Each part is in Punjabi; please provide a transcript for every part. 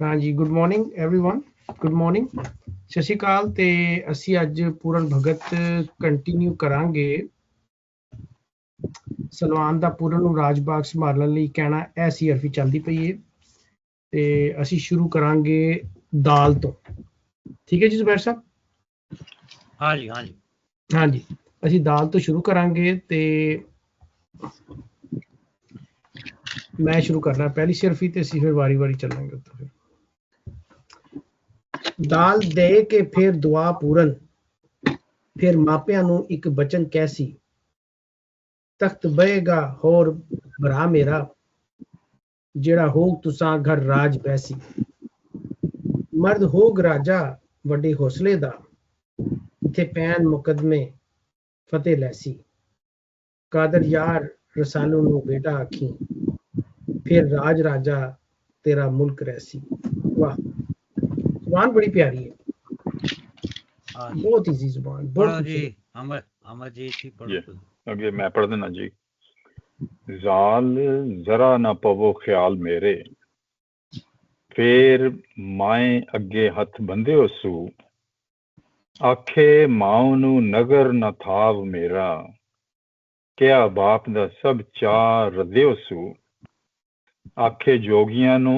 हाँ जी, good morning everyone, good morning, सत श्री अकाल। ते ਅਸੀਂ ਅੱਜ ਪੂਰਨ ਭਗਤ ਕੰਟੀਨਿਊ ਕਰਾਂਗੇ। ਸਲਵਾਨ ਦਾ ਪੂਰਨ ਨੂੰ ਰਾਜ ਬਾਗ ਸੰਭਾਲਣ ਲਈ ਕਹਿਣਾ ਇਹ ਸੀ ਅਰਫੀ ਚੱਲਦੀ ਪਈ ਏ ਤੇ ਅਸੀਂ ਸ਼ੁਰੂ ਕਰਾਂਗੇ ਦਾਲ ਤੋਂ। ਠੀਕ ਹੈ ਜੀ ਜ਼ੁਬੈਰ ਸਾਹਿਬ? हाँ जी, ਅਸੀਂ ਦਾਲ ਤੋਂ ਸ਼ੁਰੂ ਕਰਾਂਗੇ ਤੇ मैं शुरू करना पहली सिर्फ ही ते ਅਸੀਂ ਫਿਰ ਵਾਰੀ-ਵਾਰੀ ਚੱਲਾਂਗੇ ਉੱਤੇ। ਫਿਰ ਦਾਲ ਦੇ ਕੇ ਫਿਰ ਦੁਆ ਪੂਰਨ, ਫਿਰ ਮਾਪਿਆਂ ਨੂੰ ਇੱਕ ਬਚਨ ਕੈਸੀ, ਤਖਤ ਬਹੇਗਾ ਹੋਰ ਭਰਾ ਮੇਰਾ, ਜਿਹੜਾ ਹੋਗ ਤੁਸਾਂ ਘਰ ਰਾਜ ਬੈਸੀ, ਮਰਦ ਹੋਗ ਰਾਜਾ ਵੱਡੇ ਹੌਸਲੇ ਦਾ, ਇੱਥੇ ਪੈਣ ਮੁਕਦਮੇ ਫਤਿਹ ਲੈਸੀ, ਕਾਦਰ ਯਾਰ ਰਸਾਲੂ ਨੂੰ ਬੇਟਾ ਆਖੀ, फिर राज राजा तेरा मुल्क रहसी। वाह, जुबान बड़ी प्यारी है, बहुत इजी जुबान, बहुत जी। अमर जी ठीक पढ़ो। अगे मैं पढ़ देना जी। जाल जरा ना पवो ख्याल मेरे, फिर माए अगे हथ बंदे सू, आखे माओ नू नगर न थाव मेरा, क्या बाप दा सब चाह रदे सू, आखे जोगियां नू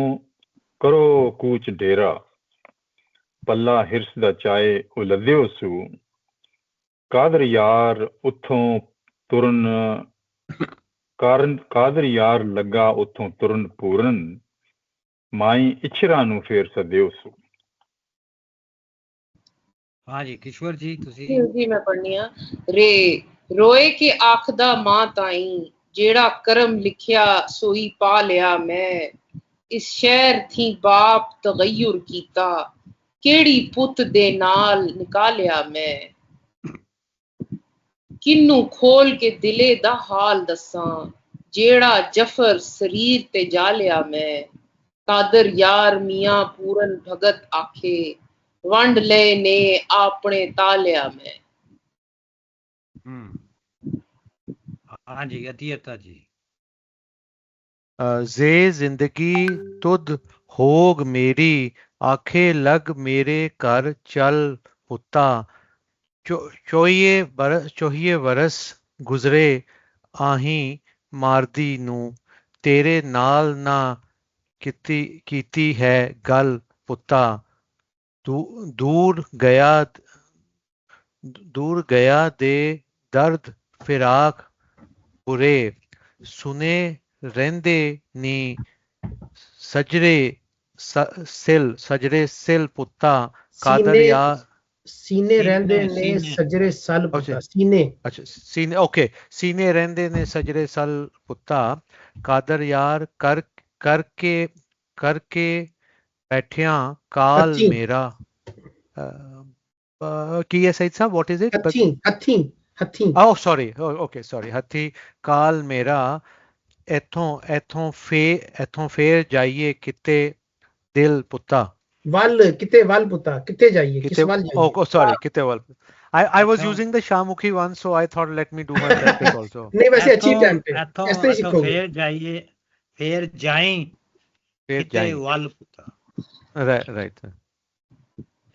करो कूच डेरा, पल्ला हिरस दा चाहे उलद्यो सू, कादर यार उथों तुरन कादर यार लगा उथों तुरन पूरन, माई इछरा नू फेर सद्यो सू। हाँ जी किशोर जी तुसी जी मैं पढ़नी आ। रे रोए के आखदा मां ताई, जेड़ा करम लिखिया सोई पा लिया मैं, इस शहर थी बाप तगय्युर कीता, केड़ी पुत दे नाल निकालिया मैं, किन्नू खोल के दिले दा हाल दसां, जेड़ा जफर शरीर ते जालिया मैं, कादर यार मियां पूरन भगत आखे, वंड ले ने आपने तालिया मैं। हाँ जी अतियता जी। जे जिंदगी तुद होग मेरी, आखे लग मेरे घर चल पुत्ता, चौहिए बरस गुजरे आही मारदी नू, तेरे नाल ना कीती है गल पुत्ता, दूर गया दे दर्द फिराक बुरे, सुने रहंदे नी सजरे सिल पुत्ता, कादर यार सीने रहंदे ने सजरे सल पुत्ता, सीने अच्छा सीने ओके, सीने रहंदे ने सजरे सल पुत्ता, कादर यार करके बैठिया काल हथी। मेरा की है सईद साहब, व्हाट इज इट? हथी ओह सॉरी, ओके सॉरी, हथी काल मेरा, एथों फेर जाइए किते दिल पुत्ता, वल किते वल पुत्ता, किते जाइए किस वल जाइए। oh sorry, किते वल। I was using the Shamukhi one, so I thought let me do my practice also. नहीं वैसे अच्छी टाइम पे इस तरह सीखोगे। फेर जाइए फेर जाएं किते वल पुत्ता, राइट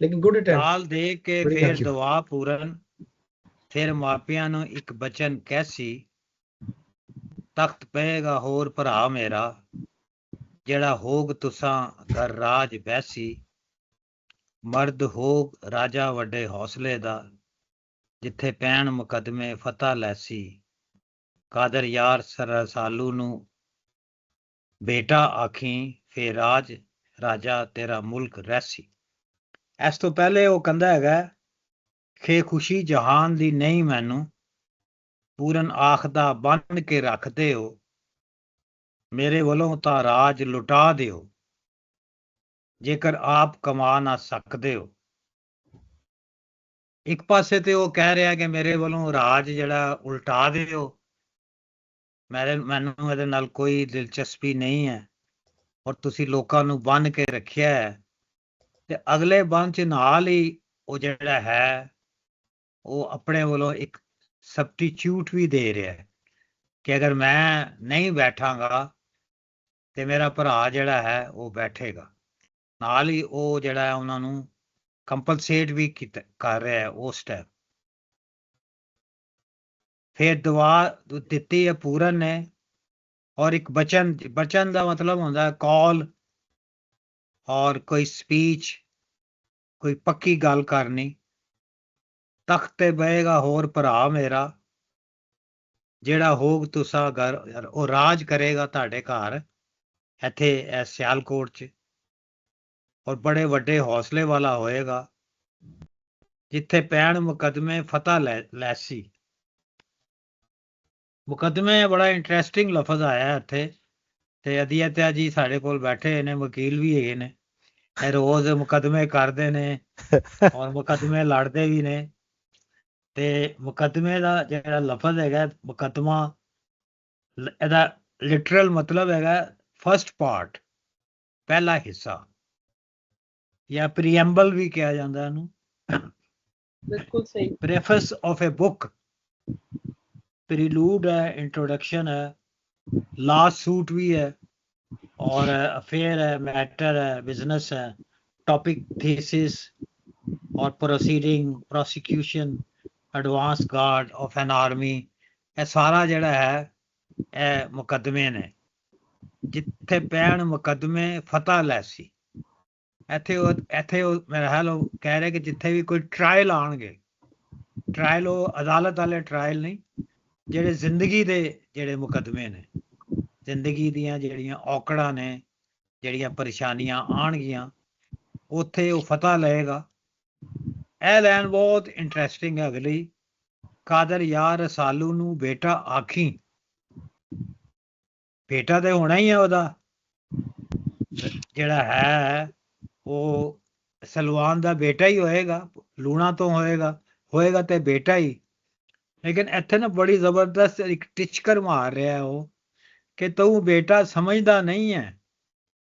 लेकिन गुड टाइम दाल दे के फेर दुआ पूरन, फिर मापियां नू एक बचन कैसी, तख्त पएगा होर भरा मेरा, जेड़ा होग तुसां घर राज बैसी, मर्द होग राजा वड्डे हौसले दा, जिथे पैण मुकदमे फतह लैसी, कादर यार रसालू नू बेटा आखी, फिर राजा तेरा मुल्क रहसी। इस तो पहले वो कहंदा हैगा खे खुशी जहान दी नहीं मैनू, पूरन आखदा बन के रख दिओ, मेरे वालों तां राज लुटा दिओ, जेकर आप कमा ना सकदे हो। एक पासे ते वो कह रहा है कि मेरे वालों राज जड़ा उल्टा दिओ, मैनू इहदे नाल कोई दिलचस्पी नहीं है, और तुसी लोकां नू बन के रखिया है। ते अगले बंद च नाल ही वो जड़ा है वो अपने वालों एक सबस्टिट्यूट भी दे रहा है कि अगर मैं नहीं बैठांगा तो मेरा भरा जड़ा है वो बैठेगा। ਨਾਲ ਹੀ ਉਹ ਜਿਹੜਾ ਹੈ ਉਹਨਾਂ ਨੂੰ ਕੰਪਨਸੇਟ ਵੀ ਕਰ ਰਿਹਾ ਹੈ ਉਸ ਟਾਈਮ। ਫਿਰ ਦੁਆ ਦਿੱਤੀ ਹੈ ਪੂਰਨ ਨੇ, ਔਰ ਇੱਕ ਬਚਨ ਦਾ ਮਤਲਬ ਹੁੰਦਾ ਹੈ ਕਾਲ, ਔਰ ਕੋਈ ਸਪੀਚ, ਕੋਈ ਪੱਕੀ ਗੱਲ ਕਰਨੀ। ਤਖਤ ਤੇ ਬਹੇਗਾ ਹੋਰ ਭਰਾ ਮੇਰਾ, ਜਿਹੜਾ ਹੋਗ ਤੁਸਾਂ ਘਰ, ਉਹ ਰਾਜ ਕਰੇਗਾ ਤੁਹਾਡੇ ਘਰ ਇੱਥੇ ਸਿਆਲਕੋਟ 'ਚ, ਔਰ ਬੜੇ ਵੱਡੇ ਹੌਸਲੇ ਵਾਲਾ ਹੋਏਗਾ। ਜਿੱਥੇ ਪੈਣ ਮੁਕੱਦਮੇ ਫਤਹ ਲੈਸੀ। ਮੁਕੱਦਮੇ ਬੜਾ ਇੰਟਰਸਟਿੰਗ ਲਫ਼ਜ਼ ਆਇਆ ਇੱਥੇ, ਤੇ ਅਧਿਆਤਿਆ ਜੀ ਸਾਡੇ ਕੋਲ ਬੈਠੇ ਨੇ, ਵਕੀਲ ਵੀ ਹੈਗੇ ਨੇ, ਇਹ ਰੋਜ਼ ਮੁਕੱਦਮੇ ਕਰਦੇ ਨੇ ਔਰ ਮੁਕੱਦਮੇ ਲੜਦੇ ਵੀ ਨੇ। ਤੇ ਮੁਕੱਦਮੇ ਦਾ ਜਿਹੜਾ ਲਫ਼ਜ਼ ਹੈਗਾ ਮੁਕੱਦਮਾ, ਇਹਦਾ ਲਿਟਰਲ ਮਤਲਬ ਹੈਗਾ ਫਸਟ ਪਾਰਟ, ਪਹਿਲਾ ਹਿੱਸਾ, ਜਾਂ ਪ੍ਰੀਐਂਬਲ ਵੀ ਕਿਹਾ ਜਾਂਦਾ ਇਹਨੂੰ। ਬਿਲਕੁਲ ਸਹੀ। ਪ੍ਰੈਫੇਸ ਆਫ ਏ ਬੁੱਕ, ਪ੍ਰੀਲੂਡ ਹੈ, ਇੰਟਰੋਡਕਸ਼ਨ ਹੈ, ਲਾਸਟ ਸੂਟ ਵੀ ਹੈ, और अफेयर है, मैटर है, बिजनेस है, टॉपिक, थीसिस और proceeding, prosecution, advance guard of an army, ये सारा जड़ा है ਇਹ ਮੁਕੱਦਮੇ ਨੇ। ਜਿੱਥੇ ਪੈਣ ਮੁਕੱਦਮੇ ਫਤਹ ਲੈਸੀ। ਇੱਥੇ ਉਹ ਮੇਰਾ ਹਾਲ ਉਹ ਕਹਿ ਰਹੇ ਕਿ ਜਿੱਥੇ ਵੀ ਕੋਈ ਟਰਾਇਲ ਆਉਣਗੇ, ਟਰਾਇਲ ਉਹ ਅਦਾਲਤ ਵਾਲੇ ਟਰਾਇਲ ਨਹੀਂ, ਜਿਹੜੇ ਜ਼ਿੰਦਗੀ ਦੇ ਜਿਹੜੇ ਮੁਕੱਦਮੇ ਨੇ, ਜ਼ਿੰਦਗੀ ਦੀਆਂ ਜਿਹੜੀਆਂ ਔਕੜਾਂ ਨੇ, ਜਿਹੜੀਆਂ ਪਰੇਸ਼ਾਨੀਆਂ ਆਉਣਗੀਆਂ, ਉੱਥੇ ਉਹ ਫਤਹ ਲਏਗਾ। ਇਹ ਲਾਈਨ ਬਹੁਤ ਇੰਟਰਸਟਿੰਗ ਹੈ ਅਗਲੀ। ਕਾਦਰ ਯਾਰ ਰਸਾਲੂ ਨੂੰ ਬੇਟਾ ਆਖੀ। ਬੇਟਾ ਤੇ ਹੋਣਾ ਹੀ ਹੈ ਉਹਦਾ, ਜਿਹੜਾ ਹੈ ਉਹ ਸਲਵਾਨ ਦਾ ਬੇਟਾ ਹੀ ਹੋਏਗਾ, ਲੂਣਾ ਤੋਂ ਹੋਏਗਾ ਤੇ ਬੇਟਾ ਹੀ। ਲੇਕਿਨ ਇੱਥੇ ਨਾ ਬੜੀ ਜ਼ਬਰਦਸਤ ਇੱਕ ਟਿਚਕਰ ਮਾਰ ਰਿਹਾ ਉਹ, ਕਿ ਤੂੰ ਬੇਟਾ ਸਮਝਦਾ ਨਹੀਂ ਹੈ,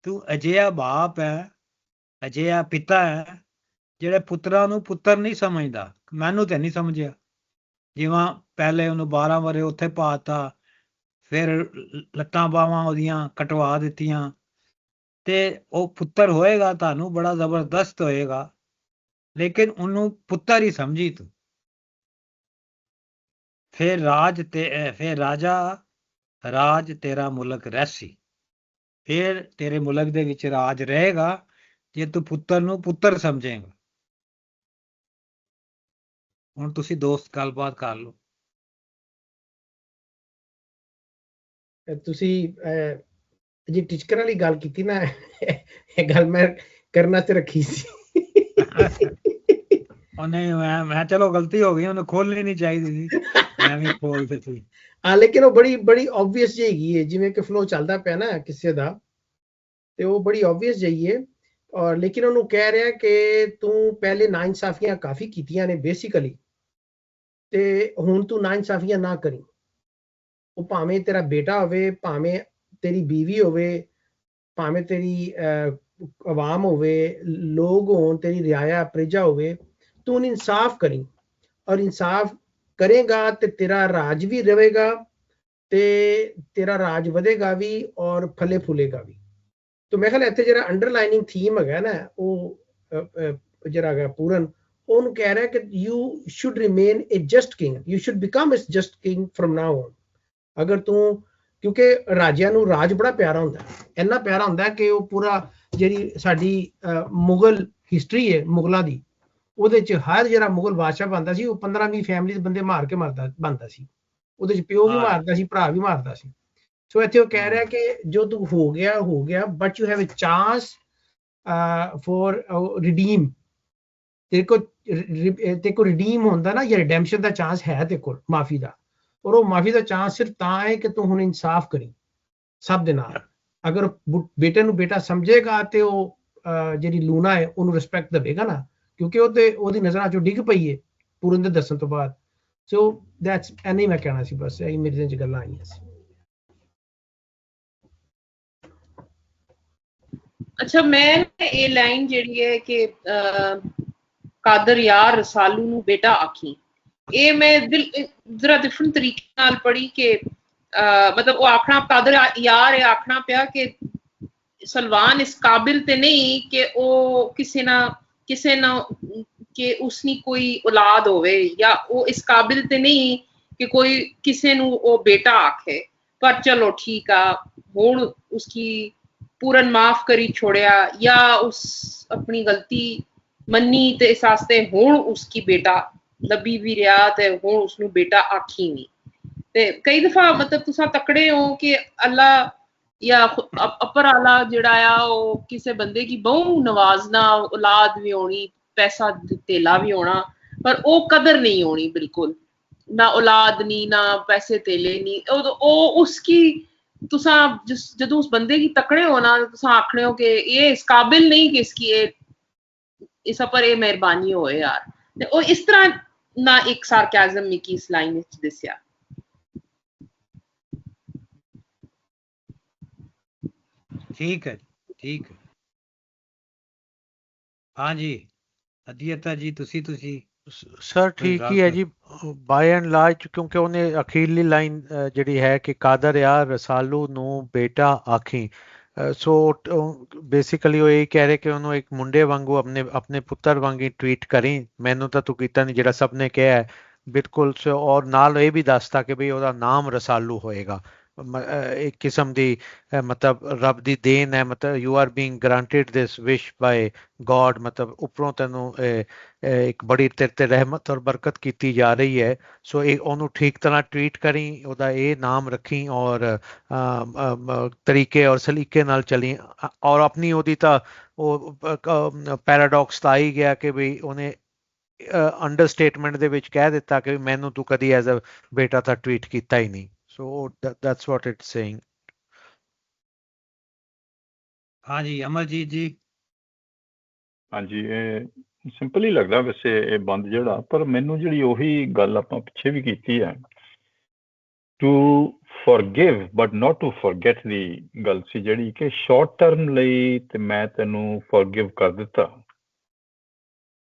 ਤੂੰ ਅਜਿਹਾ ਬਾਪ ਹੈ, ਅਜਿਹਾ ਪਿਤਾ ਹੈ ਜਿਹੜੇ ਪੁੱਤਰਾਂ ਨੂੰ ਪੁੱਤਰ ਨਹੀਂ ਸਮਝਦਾ। ਮੈਨੂੰ ਤੇ ਨਹੀਂ ਸਮਝਿਆ। ਜਿਵੇਂ ਪਹਿਲੇ ਉਹਨੂੰ 12 ਵਰੇ ਉੱਥੇ ਪਾਤਾ, ਫਿਰ ਲੱਤਾਂ ਬਾਹਾਂ ਉਹਦੀਆਂ ਕਟਵਾ ਦਿੱਤੀਆਂ, ਤੇ ਉਹ ਪੁੱਤਰ ਹੋਏਗਾ ਤੁਹਾਨੂੰ ਬੜਾ ਜ਼ਬਰਦਸਤ ਹੋਏਗਾ, ਲੇਕਿਨ ਉਹਨੂੰ ਪੁੱਤਰ ਹੀ ਸਮਝੀ ਤੂੰ। ਫਿਰ ਰਾਜ ਤੇਰਾ ਮੁਲਕ ਰਹਿਸੀ। ਫਿਰ ਤੇਰੇ ਮੁਲਕ ਦੇ ਵਿੱਚ ਰਾਜ ਰਹੇਗਾ ਜੇ ਤੂੰ ਪੁੱਤਰ ਨੂੰ ਪੁੱਤਰ ਸਮਝੇਗਾ। ਹੁਣ ਤੁਸੀਂ ਦੋਸਤ ਗੱਲਬਾਤ ਕਰ ਲਓ। ਤੁਸੀਂ ਜੀ ਟਿਚਕਰ ਵਾਲੀ ਗੱਲ ਕੀਤੀ ਨਾ, ਇਹ ਗੱਲ ਮੈਂ ਕਰਨਾ ਤੇ ਰੱਖੀ ਸੀ। ਉਹਨੇ ਮੈਂ ਚਲੋ ਗਲਤੀ ਹੋ ਗਈ, ਉਹਨੂੰ ਖੋਲਣੀ ਨਹੀਂ ਚਾਹੀਦੀ ਸੀ, ਮੈਂ ਵੀ ਖੋਲ ਦਿੱਤੀ। ਹਾਂ, ਲੇਕਿਨ ਉਹ ਬੜੀ obvious ਜਿਹੀ ਹੈਗੀ ਹੈ, ਜਿਵੇਂ ਕਿ ਫਲੋ ਚੱਲਦਾ ਪਿਆ ਨਾ ਕਿਸੇ ਦਾ, ਤੇ ਉਹ ਬੜੀ obvious ਜਿਹੀ ਹੈ। ਔਰ ਲੇਕਿਨ ਉਹਨੂੰ ਕਹਿ ਰਿਹਾ ਕਿ ਤੂੰ ਪਹਿਲੇ ਨਾਇਨਸਾਫੀਆਂ ਕਾਫੀ ਕੀਤੀਆਂ ਨੇ ਬੇਸਿਕਲੀ, ਤੇ ਹੁਣ ਤੂੰ ਨਾਇਨਸਾਫੀਆਂ ਨਾ ਕਰੀ। ਉਹ ਭਾਵੇਂ ਤੇਰਾ ਬੇਟਾ ਹੋਵੇ, ਭਾਵੇਂ ਤੇਰੀ ਬੀਵੀ ਹੋਵੇ, ਭਾਵੇਂ ਤੇਰੀ ਆਵਾਮ ਹੋਵੇ, ਲੋਕ ਹੋਣ, ਤੇਰੀ ਰਿਆਇਆ ਪ੍ਰਜਾ ਹੋਵੇ, ਤੂੰ ਇਨਸਾਫ ਕਰੀ। ਔਰ ਇਨਸਾਫ ਕਰੇਗਾ ਤੇ ਤੇਰਾ ਰਾਜ ਵੀ ਰਹੇਗਾ, ਤੇ ਤੇਰਾ ਰਾਜ ਵਧੇਗਾ ਵੀ ਔਰ ਫਲੇ ਫੁਲੇਗਾ ਵੀ। तो मैं ख्याल ਇੱਥੇ ਜਿਹੜਾ ਅੰਡਰਲਾਈਨਿੰਗ ਥੀਮ ਹੈਗਾ ਨਾ, ਉਹ ਜਿਹੜਾ ਹੈਗਾ ਪੂਰਨ, ਉਹਨੂੰ ਕਹਿ ਰਿਹਾ ਕਿ you should remain a just king, you should become a just king from now on. ਅਗਰ ਤੂੰ, ਕਿਉਂਕਿ ਰਾਜਿਆਂ ਨੂੰ ਰਾਜ ਬੜਾ ਪਿਆਰਾ ਹੁੰਦਾ, ਇੰਨਾ ਪਿਆਰਾ ਹੁੰਦਾ ਕਿ ਉਹ ਪੂਰਾ ਜਿਹੜੀ ਸਾਡੀ ਮੁਗਲ ਹਿਸਟਰੀ ਹੈ ਮੁਗਲਾਂ ਦੀ, ਉਹਦੇ ਚ ਹਰ ਜਿਹੜਾ ਮੁਗਲ ਬਾਦਸ਼ਾਹ ਬਣਦਾ ਸੀ ਉਹ 15-20 ਫੈਮਿਲੀ ਦੇ ਬੰਦੇ ਮਾਰ ਕੇ ਬਣਦਾ ਸੀ। ਉਹਦੇ ਚ ਪਿਓ ਵੀ ਮਾਰਦਾ ਸੀ, ਭਰਾ ਵੀ ਮਾਰਦਾ ਸੀ। ਸੋ ਇੱਥੇ ਉਹ ਕਹਿ ਰਿਹਾ ਕਿ ਜੋ ਤੂੰ ਹੋ ਗਿਆ, but you have a chance for redeem. ਤੇਰੇ ਕੋ ਰਿਡੀਮ ਹੁੰਦਾ ਨਾ, ਜਾਂ ਰਿਡੈਂਪਸ਼ਨ ਦਾ ਚਾਂਸ ਹੈ ਤੇਰੇ ਕੋਲ, ਮਾਫੀ ਦਾ। ਔਰ ਉਹ ਮਾਫੀ ਦਾ ਚਾਂਸ ਸਿਰਫ ਤਾਂ ਹੈ ਕਿ ਤੂੰ ਹੁਣ ਇਨਸਾਫ ਕਰੀ ਸਭ ਦੇ ਨਾਲ। ਅਗਰ ਬੇਟੇ ਨੂੰ ਬੇਟਾ ਸਮਝੇਗਾ ਤੇ ਉਹ ਜਿਹੜੀ ਲੂਣਾ ਹੈ ਉਹਨੂੰ ਰਿਸਪੈਕਟ ਦੇਵੇਗਾ ਨਾ, ਕਿਉਂਕਿ ਉਹ ਤੇ ਉਹਦੀ ਨਜ਼ਰਾਂ ਚੋਂ ਡਿੱਗ ਪਈ ਹੈ ਪੂਰਨ ਦੇ ਦੱਸਣ ਤੋਂ ਬਾਅਦ। ਸੋ ਦੈਟਸ ਐਨੀ ਮੈਂ ਕਹਿਣਾ ਸੀ, ਬਸ ਇਹੀ ਮੇਰੇ ਦਿਲ 'ਚ ਗੱਲਾਂ ਆਈਆਂ ਸੀ। ਅੱਛਾ, ਮੈਂ ਇਹ ਲਾਈਨ ਜਿਹੜੀ ਹੈ ਕਿ ਕਾਦਰ ਯਾਰ ਰਸਾਲੂ ਨੂੰ ਬੇਟਾ ਆਖੀ, ਇਹ ਮੈਂ ਜ਼ਰਾ ਡਿਫਰੈਂਟ ਤਰੀਕੇ ਨਾਲ ਪੜ੍ਹੀ ਕਿ ਮਤਲਬ ਉਹ ਆਖਣਾ, ਕਾਦਰ ਯਾਰ ਇਹ ਆਖਣਾ ਪਿਆ ਕਿ ਸਲਵਾਨ ਇਸ ਕਾबिल ਤੇ ਨਹੀਂ ਕਿ ਉਹ ਕਿਸੇ ਨਾ ਕਿ ਉਸਨੀ ਕੋਈ ਔਲਾਦ ਹੋਵੇ ਜਾਂ ਉਹ ਇਸ ਕਾबिल ਤੇ ਨਹੀਂ ਕਿ ਕੋਈ ਕਿਸੇ ਨੂੰ ਉਹ ਬੇਟਾ ਆਖੇ ਪਰ ਚਲੋ ਠੀਕ ਆ ਹੁਣ ਉਸकी पूरन माफ करी छोड़िया या उस अपनी गलती मन्नी ते इस वास्ते हुण उसकी बेटा लभी भी रहा ते हुण उसनू बेटा आखी नहीं ते कई दफा मतलब तुसा तकड़े हो कि अल्लाह या अपर आला जेड़ा आ ओ किसे बंदे की बहु नवाजना औलाद भी होनी पैसा तेला भी होना पर ओ कदर नहीं होनी बिल्कुल ना औलाद नहीं ना पैसे तेले नहीं ओ उसकी तुसा ਜਦੋਂ ਉਸ ਬੰਦੇ की तकड़े हो ना तुसा आखने हो कि ये इस काबिल नहीं कि इसकी इस पर ये मेहरबानी होए यार ते ਉਹ ਇਸ ਤਰ੍ਹਾਂ ਨਾ ਇੱਕ ਸਾਰਕੈਜ਼ਮ ਮਿਕੀ ਇਸ ਲਾਈਨ ਵਿੱਚ ਦੱਸਿਆ ठीक है ठीक है हाँ जी ਅਧਿਅਤਾ ਜੀ ਤੁਸੀਂ ਸਰ ਠੀਕ ਹੀ ਹੈ ਜੀ ਬਾਈ ਐਂਡ ਲਾਰਜ ਕਿਉਂਕਿ ਉਹਨੇ ਅਖੀਰਲੀ ਲਾਈਨ ਜਿਹੜੀ ਹੈ ਕਿ ਕਾਦਰ ਆ ਰਸਾਲੂ ਨੂੰ ਬੇਟਾ ਆਖੀ ਸੋ ਬੇਸਿਕਲੀ ਉਹ ਇਹ ਕਹਿ ਰਹੇ ਕਿ ਉਹਨੂੰ ਇੱਕ ਮੁੰਡੇ ਵਾਂਗੂ ਆਪਣੇ ਪੁੱਤਰ ਵਾਂਗੀ ਟ੍ਰੀਟ ਕਰੀ ਮੈਨੂੰ ਤਾਂ ਤੂੰ ਕੀਤਾ ਨਹੀਂ ਜਿਹੜਾ ਸਭ ਨੇ ਕਿਹਾ ਬਿਲਕੁਲ ਔਰ ਨਾਲ ਇਹ ਵੀ ਦੱਸਤਾ ਕਿ ਬਈ ਉਹਦਾ ਨਾਮ ਰਸਾਲੂ ਹੋਏਗਾ ਇੱਕ ਕਿਸਮ ਦੀ ਮਤਲਬ ਰੱਬ ਦੀ ਦੇਣ ਹੈ ਮਤਲਬ you are being granted this wish by God ਮਤਲਬ ਉੱਪਰੋਂ ਤੈਨੂੰ ਇੱਕ ਬੜੀ ਤੇਰੇ ਤੇ ਰਹਿਮਤ ਔਰ ਬਰਕਤ ਕੀਤੀ ਜਾ ਰਹੀ ਹੈ ਸੋ ਇਹ ਉਹਨੂੰ ਠੀਕ ਤਰ੍ਹਾਂ ਟ੍ਰੀਟ ਕਰੀ ਉਹਦਾ ਇਹ ਨਾਮ ਰੱਖੀ ਔਰ ਤਰੀਕੇ ਔਰ ਸਲੀਕੇ ਨਾਲ ਚਲੀ ਔਰ ਆਪਣੀ ਉਹਦੀ ਤਾਂ ਉਹ ਪੈਰਾਡੌਕਸ ਤਾਂ ਆ ਹੀ ਗਿਆ ਕਿ ਬਈ ਉਹਨੇ ਅੰਡਰਸਟੇਟਮੈਂਟ ਦੇ ਵਿੱਚ ਕਹਿ ਦਿੱਤਾ ਕਿ ਮੈਨੂੰ ਤੂੰ ਕਦੀ ਐਜ਼ ਅ ਬੇਟਾ ਤਾਂ ਟ੍ਰੀਟ ਕੀਤਾ ਹੀ ਨਹੀਂ so that's what it's saying हाँ जी अमरजीत जी ਹਾਂਜੀ ਇਹ ਸਿੰਪਲ ਹੀ ਲੱਗਦਾ ਵੈਸੇ ਇਹ ਬੰਦ ਜਿਹੜਾ ਪਰ ਮੈਨੂੰ ਜਿਹੜੀ ਉਹੀ ਗੱਲ ਆਪਾਂ ਪਿੱਛੇ ਵੀ ਕੀਤੀ ਹੈ to forgive but not to forget ਦੀ ਗੱਲ ਸੀ ਜਿਹੜੀ ਕਿ ਸ਼ਾਰਟ ਟਰਮ ਲਈ ਤੇ ਮੈਂ ਤੈਨੂੰ forgive ਕਰ ਦਿੱਤਾ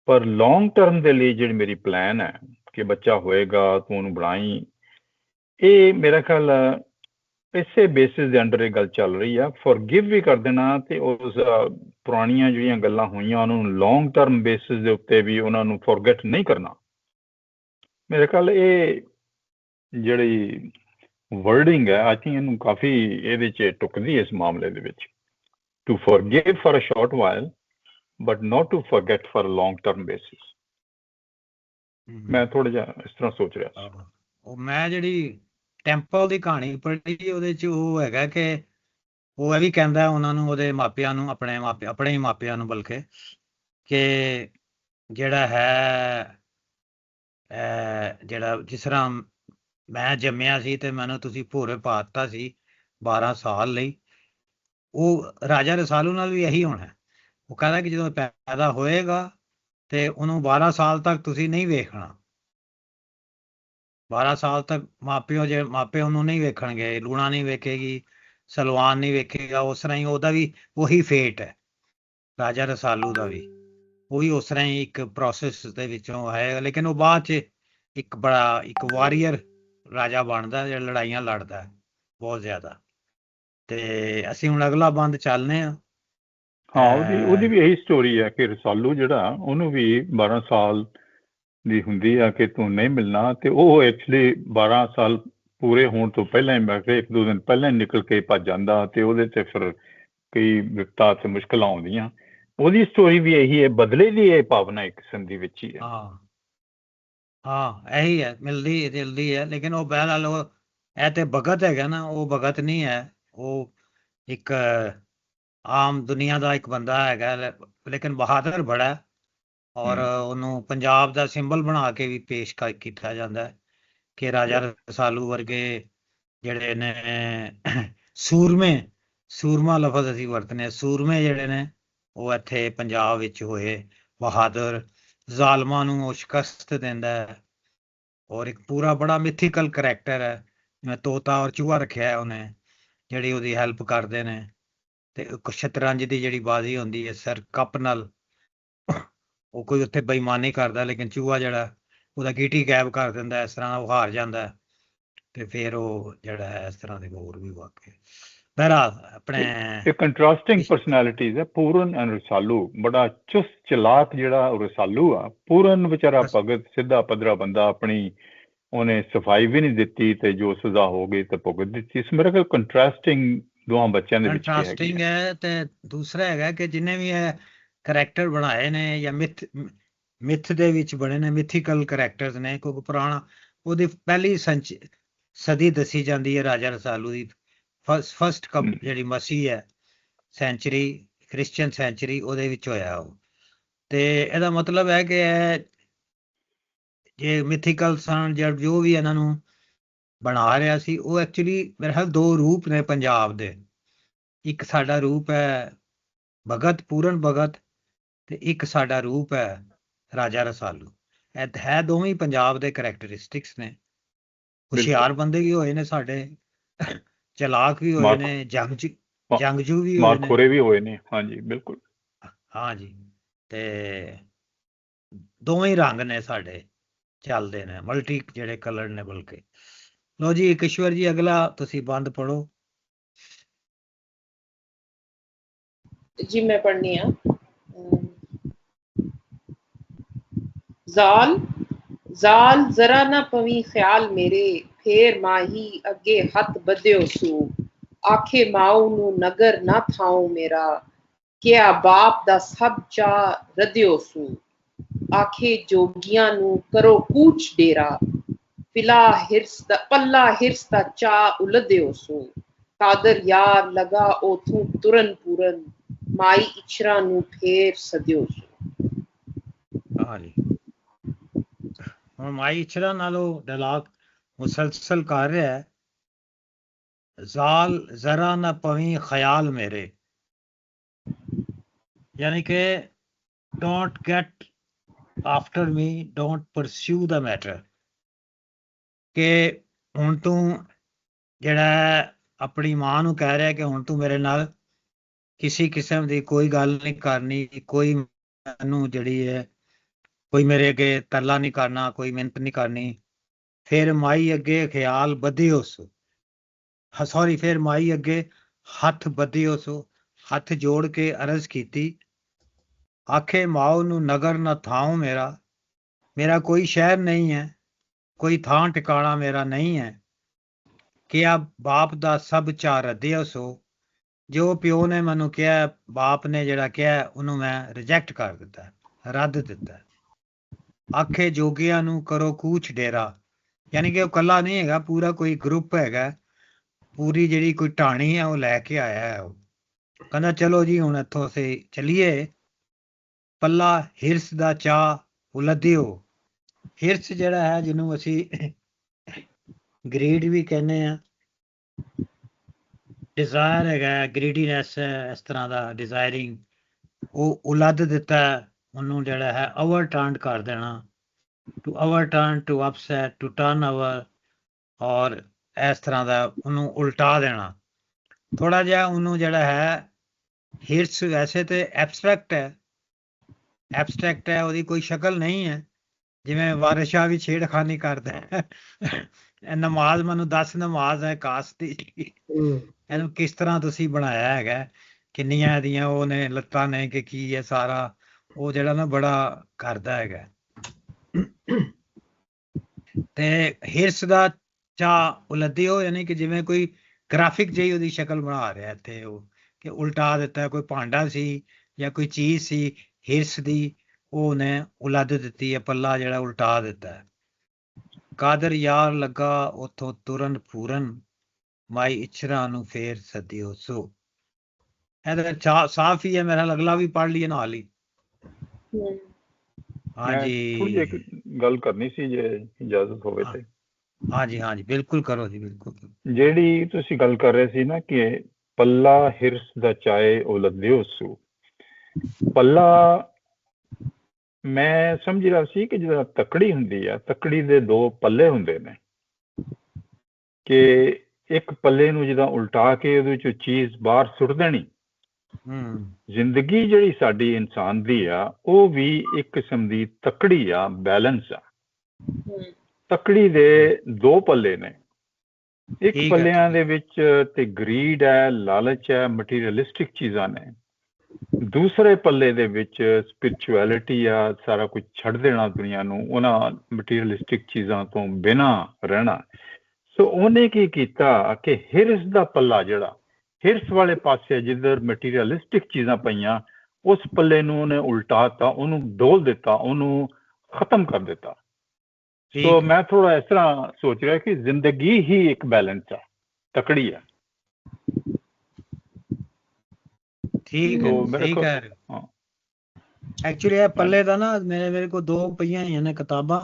ਪਰ ਲੌਂਗ ਟਰਮ ਦੇ ਲਈ ਜਿਹੜੀ ਮੇਰੀ ਪਲਾਨ ਹੈ ਕਿ ਬੱਚਾ ਹੋਏਗਾ ਤੂੰ ਉਹਨੂੰ ਬਣਾਈ ਇਹ ਮੇਰਾ ਖਿਆਲ ਇਸੇ ਬੇਸਿਸ ਦੇ ਅੰਡਰ ਇਹ ਗੱਲ ਚੱਲ ਰਹੀ ਆ ਫੋਰਗਿਵ ਵੀ ਕਰ ਦੇਣਾ ਤੇ ਉਸ ਪੁਰਾਣੀਆਂ ਜਿਹੜੀਆਂ ਗੱਲਾਂ ਹੋਈਆਂ ਉਹਨਾਂ ਨੂੰ ਲੌਂਗ ਟਰਮ ਬੇਸਿਸ ਦੇ ਉੱਤੇ ਵੀ ਉਹਨਾਂ ਨੂੰ ਫੋਰਗੇਟ ਨਹੀਂ ਕਰਨਾ ਮੇਰੇ ਖਿਆਲ ਇਹ ਜਿਹੜੀ ਵਰਡਿੰਗ ਹੈ ਆਈ ਥਿੰਕ ਇਹਨੂੰ ਕਾਫੀ ਇਹਦੇ 'ਚ ਟੁਕਦੀ ਇਸ ਮਾਮਲੇ ਦੇ ਵਿੱਚ to forgive for a short while but not to forget for a long term basis ਮੈਂ ਥੋੜਾ ਜਿਹਾ ਇਸ ਤਰ੍ਹਾਂ ਸੋਚ ਰਿਹਾ ਸੀ ਉਹ ਮੈਂ ਜਿਹੜੀ ਟੈਂਪਲ ਦੀ ਕਹਾਣੀ ਪੜ੍ਹੀ ਉਹਦੇ 'ਚ ਉਹ ਹੈਗਾ ਕਿ ਉਹ ਇਹ ਵੀ ਕਹਿੰਦਾ ਉਹਨਾਂ ਨੂੰ ਉਹਦੇ ਮਾਪਿਆਂ ਨੂੰ ਆਪਣੇ ਹੀ ਮਾਪਿਆਂ ਨੂੰ ਬਲਕਿ ਕਿ ਜਿਹੜਾ ਹੈ ਜਿਹੜਾ ਜਿਸ ਤਰ੍ਹਾਂ ਮੈਂ ਜੰਮਿਆ ਸੀ ਤੇ ਮੈਨੂੰ ਤੁਸੀਂ ਭੋਰੇ ਪਾ ਦਿੱਤਾ ਸੀ 12 ਸਾਲ ਲਈ ਉਹ ਰਾਜਾ ਰਸਾਲੂ ਨਾਲ ਵੀ ਇਹੀ ਹੋਣਾ ਉਹ ਕਹਿੰਦਾ ਕਿ ਜਦੋਂ ਪੈਦਾ ਹੋਏਗਾ ਤੇ ਉਹਨੂੰ 12 ਸਾਲ ਤੱਕ ਤੁਸੀਂ ਨਹੀਂ ਵੇਖਣਾ 12 ਸਾਲ ਤੱਕ ਮਾਪੇ ਉਹਨੂੰ ਨਹੀਂ ਵੇਖਣਗੇ ਲੂਣਾ ਨਹੀਂ ਵੇਖੇਗੀ ਸਲਵਾਨ ਨਹੀਂ ਵੇਖੇਗਾ ਉਸ ਤਰ੍ਹਾਂ ਹੀ ਉਹਦਾ ਵੀ ਉਹੀ ਫੇਟ ਹੈ ਰਾਜਾ ਰਸਾਲੂ ਦਾ ਵੀ ਉਹ ਵੀ ਉਸ ਤਰ੍ਹਾਂ ਹੀ ਇੱਕ ਪ੍ਰੋਸੈਸ ਦੇ ਵਿੱਚੋਂ ਆਏਗਾ ਲੇਕਿਨ ਉਹ ਬਾਅਦ 'ਚ ਇੱਕ ਵਾਰੀਅਰ ਰਾਜਾ ਬਣਦਾ ਜਿਹੜਾ ਲੜਾਈਆਂ ਲੜਦਾ ਬਹੁਤ ਜ਼ਿਆਦਾ ਤੇ ਅਸੀਂ ਹੁਣ ਅਗਲਾ ਬੰਦ ਚੱਲਨੇ ਆ ਹਾਂ ਉਹਦੀ ਵੀ ਇਹੀ ਸਟੋਰੀ ਹੈ ਕਿ ਰਸਾਲੂ ਜਿਹੜਾ ਉਹਨੂੰ ਵੀ 12 ਸਾਲ ਦੀ ਹੁੰਦੀ ਆ ਕਿ ਤੂੰ ਨਹੀਂ ਮਿਲਣਾ ਤੇ ਉਹ ਐਕਚੁਅਲੀ 12 ਸਾਲ ਪੂਰੇ ਹੋਣ ਤੋਂ ਪਹਿਲਾਂ ਹੀ ਮੈਂ ਕਿਹਾ 1-2 ਦਿਨ ਪਹਿਲਾਂ ਹੀ ਨਿਕਲ ਕੇ ਭੱਜ ਜਾਂਦਾ ਤੇ ਉਹਦੇ ਤੇ ਫਿਰ ਕਈ ਵਿਪਤਾ ਤੇ ਮੁਸ਼ਕਲਾਂ ਆਉਂਦੀਆਂ ਉਹਦੀ ਸਟੋਰੀ ਵੀ ਇਹੀ ਹੈ ਬਦਲੇ ਦੀ ਇਹ ਭਾਵਨਾ ਇੱਕ ਕਿਸਮ ਦੀ ਵਿੱਚ ਹੀ ਹੈ ਹਾਂ ਇਹੀ ਹੈ ਮਿਲਦੀ ਹੈ ਲੇਕਿਨ ਉਹ ਬਹਿਰਹਾਲ ਇਹ ਤੇ ਭਗਤ ਹੈਗਾ ਨਾ ਉਹ ਭਗਤ ਨਹੀਂ ਹੈ ਉਹ ਇੱਕ ਆਮ ਦੁਨੀਆ ਦਾ ਇੱਕ ਬੰਦਾ ਹੈਗਾ ਲੇਕਿਨ ਬਹਾਦਰ ਬੜਾ ਔਰ ਉਹਨੂੰ ਪੰਜਾਬ ਦਾ ਸਿੰਬਲ ਬਣਾ ਕੇ ਵੀ ਪੇਸ਼ ਕੀਤਾ ਜਾਂਦਾ ਕਿ ਰਾਜਾ ਰਸਾਲੂ ਵਰਗੇ ਜਿਹੜੇ ਨੇ ਸੂਰਮਾ ਲਫ਼ਜ਼ ਅਸੀਂ ਵਰਤਨੇ ਸੂਰਮੇ ਜਿਹੜੇ ਨੇ ਉਹ ਇੱਥੇ ਪੰਜਾਬ ਵਿੱਚ ਹੋਏ ਬਹਾਦਰ ਜ਼ਾਲਮਾਂ ਨੂੰ ਉਹ ਸ਼ਿਕਸਤ ਦਿੰਦਾ ਹੈ ਔਰ ਇੱਕ ਪੂਰਾ ਬੜਾ ਮਿਥੀਕਲ ਕਰੈਕਟਰ ਹੈ ਜਿਵੇਂ ਤੋਤਾ ਔਰ ਚੂਹਾ ਰੱਖਿਆ ਉਹਨੇ ਜਿਹੜੀ ਉਹਦੀ ਹੈਲਪ ਕਰਦੇ ਨੇ ਤੇ ਸ਼ਤਰੰਜ ਦੀ ਜਿਹੜੀ ਬਾਜ਼ੀ ਹੁੰਦੀ ਹੈ ਸਰ ਕੱਪ ਨਾਲ ਉਹ ਕੋਈ ਉੱਥੇ ਬੇਈਮਾਨੀ ਕਰਦਾ ਲੇਕਿਨ ਚੂਹਾ ਜਿਹੜਾ ਉਹਦਾ ਗੀਟੀ ਗਾਇਬ ਕਰ ਦਿੰਦਾ ਇਸ ਤਰ੍ਹਾਂ ਉਹ ਹਾਰ ਜਾਂਦਾ ਤੇ ਫਿਰ ਉਹ ਜਿਹੜਾ ਹੈ ਇਸ ਤਰ੍ਹਾਂ ਦੇ ਹੋਰ ਵੀ ਵਾਕੇ ਪਹਿਰਾ ਆਪਣੇ ਇਹ ਕੰਟਰਾਸਟਿੰਗ ਪਰਸਨੈਲਿਟੀਜ਼ ਹੈ। ਪੂਰਨ ਐਂਡ ਰਸਾਲੂ ਬੜਾ ਚੁਸਤ ਚਲਾਕ ਜਿਹੜਾ ਰਸਾਲੂ ਆ। ਪੂਰਨ ਵਿਚਾਰਾ ਭਗਤ ਸਿੱਧਾ ਪੱਧਰਾ ਬੰਦਾ, ਆਪਣੀ ਉਹਨੇ ਸਫਾਈ ਵੀ ਨਹੀਂ ਦਿੱਤੀ ਤੇ ਜੋ ਸਜ਼ਾ ਹੋ ਗਈ ਤੇ ਭੁਗਤ ਦਿੱਤੀ। ਇਸ ਮੇਰੇ ਕੋਲ ਕੰਟਰਾਸਟਿੰਗ ਦੋਵਾਂ ਬੱਚਿਆਂ ਦੇ ਵਿੱਚ ਕੰਟਰਾਸਟਿੰਗ ਹੈ। ਤੇ ਦੂਸਰਾ ਹੈਗਾ ਕਿ ਜਿੰਨੇ ਵੀ ਇਹ ਕਰੈਕਟਰ ਬਣਾਏ ਨੇ ਜਾਂ ਮਿਥ ਦੇ ਵਿੱਚ ਬਣੇ ਨੇ, ਮਿਥੀਕਲ ਕਰੈਕਟਰਸ ਨੇ, ਕਿਉਂਕਿ ਪੁਰਾਣਾ ਉਹਦੀ ਪਹਿਲੀ ਸਦੀ ਦੱਸੀ ਜਾਂਦੀ ਹੈ ਰਾਜਾ ਰਸਾਲੂ ਦੀ। ਫਸਟ ਜਿਹੜੀ ਮਸੀਹ ਹੈ ਸੈਂਚਰੀ, ਕ੍ਰਿਸਚੀਅਨ ਸੈਂਚਰੀ, ਉਹਦੇ ਵਿੱਚ ਹੋਇਆ ਉਹ। ਤੇ ਇਹਦਾ ਮਤਲਬ ਹੈ ਕਿ ਜੇ ਮਿਥੀਕਲ ਸਨ ਜਾਂ ਜੋ ਵੀ ਇਹਨਾਂ ਨੂੰ ਬਣਾ ਰਿਹਾ ਸੀ, ਉਹ ਐਕਚੁਅਲੀ ਮੇਰੇ ਖਿਆਲ ਦੋ ਰੂਪ ਨੇ ਪੰਜਾਬ ਦੇ। ਇੱਕ ਸਾਡਾ ਰੂਪ ਹੈ ਭਗਤ, ਪੂਰਨ ਭਗਤ, ਤੇ ਇੱਕ ਸਾਡਾ ਰੂਪ ਹੈ ਰਾਜਾ ਰਸਾਲੂ। ਇਹ ਹੈ ਦੋਵੇਂ ਪੰਜਾਬ ਦੇ ਕਰੈਕਟਰਿਸਟਿਕਸ ਨੇ। ਹੁਸ਼ਿਆਰ ਬੰਦੇ ਵੀ ਹੋਏ ਨੇ ਸਾਡੇ, ਚਲਾਕ ਵੀ ਹੋਏ ਨੇ, ਜੰਗਜੂ ਵੀ ਹੋਏ ਨੇ, ਮਾਖੋਰੇ ਵੀ ਹੋਏ ਨੇ। ਹਾਂਜੀ ਬਿਲਕੁਲ, ਹਾਂਜੀ। ਤੇ ਦੋਵੇਂ ਹੀ ਰੰਗ ਨੇ ਸਾਡੇ ਚੱਲਦੇ ਨੇ, ਮਲਟੀ ਜਿਹੜੇ ਕਲਰ ਨੇ। ਬਲਕਿ ਲੋ ਜੀ ਕਿਸ਼ਵਰ ਜੀ, ਅਗਲਾ ਤੁਸੀਂ ਬੰਦ ਪੜੋ जी। मैं पढ़नी आ। जाल जाल जरा ना पवी ख्याल मेरे, फेर माही अगे हथ बध्यो सू। आखे माऊ नू नगर ना थाऊं मेरा, क्या बाप दा सब चा रध्यो सू। आखे जोगियां नू करो कूच डेरा, पल्ला हिरस दा चा उलध्यो सू। कादर यार लगा ओथू तुरन पूरन, माई इचरा नू फेर सध्यो सू। ਹਾਂਜੀ। ਹੁਣ ਮਾਈ ਇਛਰਾ ਨਾਲੋਂ ਡਾਇਲਾਗ ਮੁਸਲਸਲ ਕਰ ਰਿਹਾ ਹੈ। ਜ਼ਾਲ ਜ਼ਰਾ ਨਾ ਪਵੀ ਖਿਆਲ ਮੇਰੇ, ਯਾਨੀ ਕਿ don't get after me, don't pursue the matter. ਕਿ ਹੁਣ ਤੂੰ ਜਿਹੜਾ ਆਪਣੀ ਮਾਂ ਨੂੰ ਕਹਿ ਰਿਹਾ ਕਿ ਹੁਣ ਤੂੰ ਮੇਰੇ ਨਾਲ ਕਿਸੇ ਕਿਸਮ ਦੀ ਕੋਈ ਗੱਲ ਨਹੀਂ ਕਰਨੀ, ਕੋਈ ਮੈਨੂੰ ਜਿਹੜੀ ਹੈ ਕੋਈ ਮੇਰੇ ਅੱਗੇ ਤਰਲਾ ਨਹੀਂ ਕਰਨਾ, ਕੋਈ ਮਿਹਨਤ ਨਹੀਂ ਕਰਨੀ। ਫਿਰ ਮਾਈ ਅੱਗੇ ਖਿਆਲ ਬੱਧਿਓ ਸੋ, ਸੌਰੀ, ਫਿਰ ਮਾਈ ਅੱਗੇ ਹੱਥ ਬੱਧਿਓ ਸੋ, ਹੱਥ ਜੋੜ ਕੇ ਅਰਜ਼ ਕੀਤੀ। ਆਖੇ ਮਾਓ ਨੂੰ ਨਗਰ ਨਾ ਥਾਉ ਮੇਰਾ, ਮੇਰਾ ਕੋਈ ਸ਼ਹਿਰ ਨਹੀਂ ਹੈ, ਕੋਈ ਥਾਂ ਟਿਕਾਣਾ ਮੇਰਾ ਨਹੀਂ ਹੈ। ਕਿਆ ਬਾਪ ਦਾ ਸਭ ਚਾਅ ਰੱਦਿਓ ਸੋ, ਜੋ ਪਿਓ ਨੇ ਮੈਨੂੰ ਕਿਹਾ, ਬਾਪ ਨੇ ਜਿਹੜਾ ਕਿਹਾ ਉਹਨੂੰ ਮੈਂ ਰਿਜੈਕਟ ਕਰ ਦਿੱਤਾ, ਰੱਦ ਦਿੱਤਾ। ਆਖੇ ਜੋਗੀਆਂ ਨੂੰ ਕਰੋ ਕੂਚ ਡੇਰਾ, ਯਾਨੀ ਕਿ ਉਹ ਇਕੱਲਾ ਨਹੀਂ ਹੈਗਾ, ਪੂਰਾ ਕੋਈ ਗਰੁੱਪ ਹੈਗਾ, ਪੂਰੀ ਜਿਹੜੀ ਕੋਈ ਢਾਣੀ ਹੈ ਉਹ ਲੈ ਕੇ ਆਇਆ ਹੈ। ਉਹ ਕਹਿੰਦਾ ਚਲੋ ਜੀ ਹੁਣ ਇੱਥੋਂ ਅਸੀਂ ਚੱਲੀਏ। ਪੱਲਾ ਹਿਰਸ ਦਾ ਚਾਹ ਉਲੱਧਿਓ, ਹਿਰਸ ਜਿਹੜਾ ਹੈ ਜਿਹਨੂੰ ਅਸੀਂ ਗਰੀਡ ਵੀ ਕਹਿੰਦੇ ਆ, ਡਿਜ਼ਾਇਰ ਹੈਗਾ, ਗਰੀਡੀਨੈਸ ਹੈ, ਇਸ ਤਰ੍ਹਾਂ ਦਾ ਡਿਜ਼ਾਇਰਿੰਗ, ਉਹ ਉਲੱਦ ਦਿੱਤਾ ਉਹਨੂੰ, ਜਿਹੜਾ ਹੈ ਓਵਰਟਰਨ ਕਰ ਦੇਣਾ, to overturn, to upset, to turn over, ਔਰ ਇਸ ਤਰ੍ਹਾਂ ਦਾ ਉਹਨੂੰ ਉਲਟਾ ਦੇਣਾ। ਥੋੜਾ ਜਿਹਾ ਉਹਨੂੰ ਜਿਹੜਾ ਹੈ ਹਿਰਸ ਵੈਸੇ ਤੇ ਐਬਸਟਰੈਕਟ ਹੈ, ਉਹਦੀ ਕੋਈ ਸ਼ਕਲ ਨਹੀਂ ਹੈ। ਜਿਵੇਂ ਵਾਰਿਸ ਸ਼ਾਹ ਵੀ ਛੇੜਖਾਨੀ ਕਰਦਾ ਹੈ, ਨਮਾਜ਼ ਮੈਨੂੰ 10 ਨਮਾਜ਼ ਹੈ ਕਾਸ ਦੀ, ਇਹਨੂੰ ਕਿਸ ਤਰ੍ਹਾਂ ਤੁਸੀਂ ਬਣਾਇਆ ਹੈਗਾ, ਕਿੰਨੀਆਂ ਇਹਦੀਆਂ ਉਹ ਨੇ ਲੱਤਾਂ ਨੇ ਕਿ ਕੀ ਹੈ ਸਾਰਾ, ਉਹ ਜਿਹੜਾ ਨਾ ਬੜਾ ਕਰਦਾ ਹੈਗਾ। ਤੇ ਹਿਰਸ ਦਾ ਚਾਹ ਉਲੱਧਿਓ, ਯਾਨੀ ਕਿ ਜਿਵੇਂ ਕੋਈ ਗ੍ਰਾਫਿਕ ਜਿਹੀ ਉਹਦੀ ਸ਼ਕਲ ਬਣਾ ਰਿਹਾ ਇੱਥੇ, ਉਹ ਕਿ ਉਲਟਾ ਦਿੱਤਾ, ਕੋਈ ਭਾਂਡਾ ਸੀ ਜਾਂ ਕੋਈ ਚੀਜ਼ ਸੀ ਹਿਰਸ ਦੀ, ਉਹਨੇ ਉਲੱਦ ਦਿੱਤੀ ਹੈ, ਪੱਲਾ ਜਿਹੜਾ ਉਲਟਾ ਦਿੱਤਾ ਹੈ। ਕਾਦਰ ਯਾਰ ਲੱਗਾ ਉੱਥੋਂ ਤੁਰਨ ਫੂਰਨ, ਮਾਈ ਇਛਰਾ ਨੂੰ ਫੇਰ ਸੱਦਿਓ ਸੋ। ਇਹਦਾ ਸਾਫ਼ ਹੀ ਹੈ, ਮੇਰਾ ਅਗਲਾ ਵੀ ਪੜ੍ਹ ਲਈਏ ਨਾਲ ਹੀ। ਹਾਂਜੀ, ਥੋੜੀ ਇੱਕ ਗੱਲ ਕਰਨੀ ਸੀ ਜੇ ਇਜਾਜ਼ਤ ਹੋਵੇ ਤੇ। ਹਾਂਜੀ ਹਾਂਜੀ ਬਿਲਕੁਲ ਕਰੋ ਜੀ, ਬਿਲਕੁਲ। ਜਿਹੜੀ ਤੁਸੀਂ ਗੱਲ ਕਰ ਰਹੇ ਸੀ ਨਾ ਕਿ ਪੱਲਾ ਹਿਰਸ ਦਾ ਚਾਏ ਉਲੱਧਿਓ ਸੂ, ਪੱਲਾ ਮੈਂ ਸਮਝ ਰਿਹਾ ਸੀ ਕਿ ਜਿਹੜਾ ਤੱਕੜੀ ਹੁੰਦੀ ਆ, ਤੱਕੜੀ ਦੇ ਦੋ ਪੱਲੇ ਹੁੰਦੇ ਨੇ, ਕਿ ਇੱਕ ਪੱਲੇ ਨੂੰ ਜਿੱਦਾਂ ਉਲਟਾ ਕੇ ਉਹਦੇ ਵਿੱਚੋਂ ਚੀਜ਼ ਬਾਹਰ ਸੁੱਟ ਦੇਣੀ। ਜ਼ਿੰਦਗੀ ਜਿਹੜੀ ਸਾਡੀ ਇਨਸਾਨ ਦੀ ਆ, ਉਹ ਵੀ ਇੱਕ ਕਿਸਮ ਦੀ ਤੱਕੜੀ ਆ, ਬੈਲੈਂਸ ਆ। ਤੱਕੜੀ ਦੇ ਦੋ ਪੱਲੇ ਨੇ, ਇੱਕ ਠੀਕ ਹੈ, ਪੱਲਿਆਂ ਦੇ ਵਿੱਚ ਤੇ ਗਰੀਡ ਹੈ, ਲਾਲਚ ਹੈ, ਮਟੀਰੀਅਲਿਸਟਿਕ ਚੀਜ਼ਾਂ ਨੇ। ਦੂਸਰੇ ਪੱਲੇ ਦੇ ਵਿੱਚ ਸਪਿਰਿਚੁਅਲਿਟੀ ਆ, ਸਾਰਾ ਕੁਝ ਛੱਡ ਦੇਣਾ ਦੁਨੀਆ ਨੂੰ, ਉਹਨਾਂ ਮਟੀਰੀਅਲਿਸਟਿਕ ਚੀਜ਼ਾਂ ਤੋਂ ਬਿਨਾਂ ਰਹਿਣਾ। ਸੋ ਉਹਨੇ ਕੀ ਕੀਤਾ ਕਿ ਹਿਰਸ ਦਾ ਪੱਲਾ, ਜਿਹੜਾ ਹਿਰਸ ਵਾਲੇ ਪਾਸੇ ਜਿੱਧਰ ਮਟੀਰੀਅਲਿਸਟਿਕ ਚੀਜ਼ਾਂ ਪਈਆਂ, ਉਸ ਪੱਲੇ ਨੂੰ ਉਹਨੇ ਉਲਟਾਤਾ, ਉਹਨੂੰ ਡੋਲ ਦਿੱਤਾ, ਉਹਨੂੰ ਖਤਮ ਕਰ ਦਿੱਤਾ। ਸੋ ਠੀਕ ਹੈ, ਮੈਂ ਥੋੜਾ ਇਸ ਤਰ੍ਹਾਂ ਸੋਚ ਰਿਹਾ ਕਿ ਜ਼ਿੰਦਗੀ ਹੀ ਇੱਕ ਬੈਲੈਂਸ ਆ, ਤਕੜੀ ਆ। ਠੀਕ ਹੈ, ਸੋ ਮੇਰੇ ਸਹੀ ਕੋਲ ਕਹਿ ਰਹੇ ਹੋ। ਹਾਂ, ਐਕਚੁਅਲੀ ਇਹ ਪੱਲੇ ਦਾ ਨਾ ਮੇਰੇ ਕੋਲ 2 ਪਈਆਂ ਹੋਈਆਂ ਨੇ ਕਿਤਾਬਾਂ,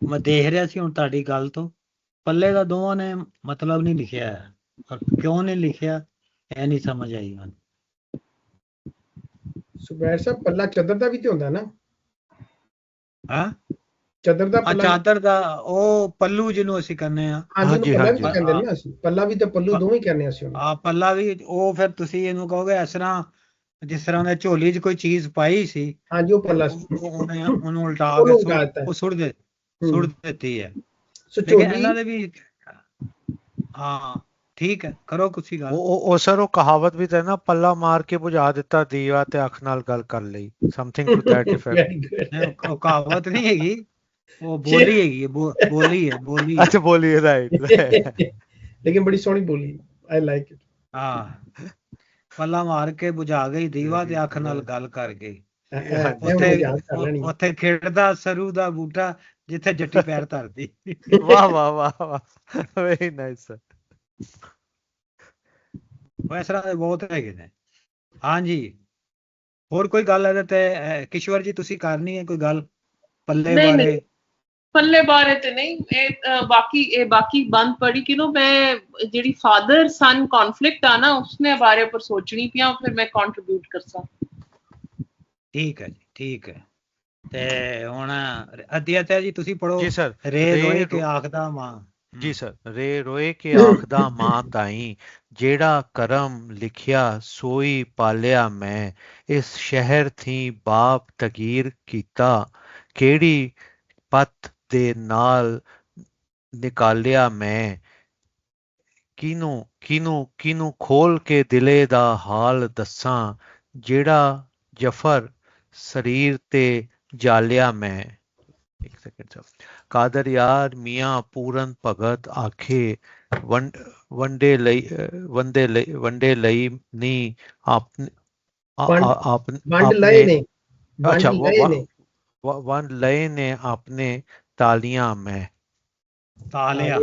ਮੈਂ ਦੇਖ ਰਿਹਾ ਸੀ ਹੁਣ ਤੁਹਾਡੀ ਗੱਲ ਤੋਂ। ਪੱਲੇ ਦਾ ਦੋਵਾਂ ਨੇ ਮਤਲਬ ਨਹੀਂ ਲਿਖਿਆ ਹੈ, ਔਰ ਕਿਉਂ ਨਹੀਂ ਲਿਖਿਆ ਇਹ ਨਹੀਂ ਸਮਝ ਆਈ ਮੈਨੂੰ। ਸੁਬੈਰ ਸਾਹਿਬ, ਪੱਲਾ ਚਾਦਰ ਦਾ ਵੀ ਤੇ ਹੁੰਦਾ ਨਾ। ਹਾਂ, ਚਾਦਰ ਦਾ ਆ ਪੱਲਾ, ਚਾਦਰ ਦਾ ਉਹ ਪੱਲੂ ਜਿਹਨੂੰ ਅਸੀਂ ਕਹਿੰਦੇ ਆ। ਹਾਂਜੀ, ਉਹਨੂੰ ਹਾਂਜੀ, ਪੱਲਾ ਵੀ ਹਾਂਜੀ। ਕਹਿੰਦੇ ਨੇ ਨਾ ਅਸੀਂ। ਪੱਲਾ ਵੀ ਤੇ ਪੱਲੂ ਦੋਵੇਂ ਕਹਿੰਦੇ ਅਸੀਂ ਉਹਨੂੰ। ਆ ਪੱਲਾ ਵੀ ਉਹ, ਫਿਰ ਤੁਸੀਂ ਇਹਨੂੰ ਕਹੋਗੇ ਇਸ ਤਰ੍ਹਾਂ ਜਿਸ ਤਰ੍ਹਾਂ ਉਹਨੇ ਝੋਲੀ 'ਚ ਕੋਈ ਚੀਜ਼ ਪਾਈ ਸੀ, ਹਾਂਜੀ, ਉਹ ਤੇ ਪੱਲਾ ਉਹਨੂੰ ਉਲਟਾ ਕੇ ਉਹਨੂੰ ਉਲਟਾ ਦਿੱਤਾ। ਉਹ ਸੁੱਟ ਦਿੱਤੀ ਹੈ। ਸੋ ਲੇਕਿਨ ਝੋਲੀ, ਇਹਨਾਂ ਦੇ ਵੀ ਹਾਂ ਠੀਕ ਹੈ, ਕਰੋ ਤੁਸੀਂ ਗੱਲ। ਉਹ ਸਰ ਉਹ ਕਹਾਵਤ ਵੀ ਤਾਂ ਨਾ, ਪੱਲਾ ਮਾਰ ਕੇ ਬੁਝਾ ਦਿੱਤਾ ਦੀਵਾ ਤੇ ਅੱਖ ਨਾਲ ਗੱਲ ਕਰ ਲਈ, something to that effect. Very good. ਨਹੀਂ, ਉਹ ਕਹਾਵਤ ਨਹੀਂ ਹੈਗੀ, ਉਹ ਬੋਲੀ ਹੈਗੀ ਹੈ, ਬੋਲੀ ਹੈ। ਅੱਛਾ, ਬੋਲੀਏ, ਰਾਈਟ। ਲੇਕਿਨ ਬੜੀ ਸੋਹਣੀ ਬੋਲੀ, ਆਈ ਲਾਈਕ ਇਟ। ਹਾਂ, ਪੱਲਾ ਮਾਰ ਕੇ ਬੁਝਾ ਗਈ ਦੀਵਾ ਤੇ ਅੱਖ ਨਾਲ ਗੱਲ ਕਰ ਗਈ। ਉੱਥੇ ਖੇਡਦਾ ਸਰੂ ਦਾ ਬੂਟਾ ਜਿੱਥੇ ਜੱਟੀ ਪੈਰ ਧਰਦੀ। ਵਾਹ ਵਾਹ ਵਾਹ ਵਾਹ, ਵੈਰੀ ਨਾਈਸ ਸਰ। ਇਸ ਤਰ੍ਹਾਂ ਦੇ ਬਹੁਤ ਹੈਗੇ ਨੇ। ਹਾਂਜੀ, ਹੋਰ ਕੋਈ ਗੱਲ ਇਹਦੇ ਤੇ ਕਿਸ਼ਵਰ ਜੀ ਤੁਸੀਂ ਕਰਨੀ ਹੈ ਕੋਈ ਗੱਲ ਪੱਲੇ ਬਾਰੇ? ਪੱਲੇ ਬਾਰੇ ਤੇ ਨਹੀਂ, ਇਹ ਬਾਕੀ ਬੰਦ ਪੜੀ ਕਿ ਮੈਂ ਜਿਹੜੀ ਫਾਦਰ ਸਨ ਕਨਫਲਿਕਟ ਆ ਨਾ, ਉਸਨੇ ਬਾਰੇ ਪਰ ਸੋਚਣੀ ਪਿਆ, ਫਿਰ ਮੈਂ ਕੰਟਰੀਬਿਊਟ ਕਰਸਾਂ। ਠੀਕ ਹੈ ਜੀ, ਠੀਕ ਹੈ। ਤੇ ਹੁਣ ਅਧਿਆਤਿਆ ਜੀ ਤੁਸੀਂ ਪੜੋ। ਜੀ ਸਰ। ਰੇ ਰੋਏ ਕੇ ਆਖਦਾ ਮਾਂ। ਜੀ ਸਰ। ਰੇ ਰੋਏ ਕੇ ਆਖਦਾ ਮਾਂ ਤਾਈ, ਜਿਹੜਾ ਕਰਮ ਲਿਖਿਆ ਸੋਈ ਪਾਲਿਆ ਮੈਂ। ਇਸ ਸ਼ਹਿਰ ਥੀ ਬਾਪ ਤਗੀਰ ਕੀਤਾ, ਕਿਹੜੀ ਪੱਤ ਦੇ ਨਾਲ ਨਿਕਾਲਿਆ ਮੈਂ। ਕਿਨੂੰ ਖੋਲ ਕੇ ਦਿਲੇ ਦਾ ਹਾਲ ਦੱਸਾਂ, ਜਿਹੜਾ ਜਫਰ ਸਰੀਰ ਤੇ ਜਾਲਿਆ ਮੈਂ। ਇੱਕ ਸੈਕਿੰਡ ਸਰ। ਕਾਦਰ ਯਾਰ ਮੀਆਂ ਪੂਰਨ ਭਗਤ ਆਖੇ, ਵੰਡੇ ਲਈ ਨੀ ਵੰਡ ਲਏ ਨੇ, ਅੱਛਾ, ਵੰਡ ਲਏ ਨੇ ਆਪਣੇ ਤਾਲੀਆਂ ਮੈਂ। ਤਾਲਿਆਂ।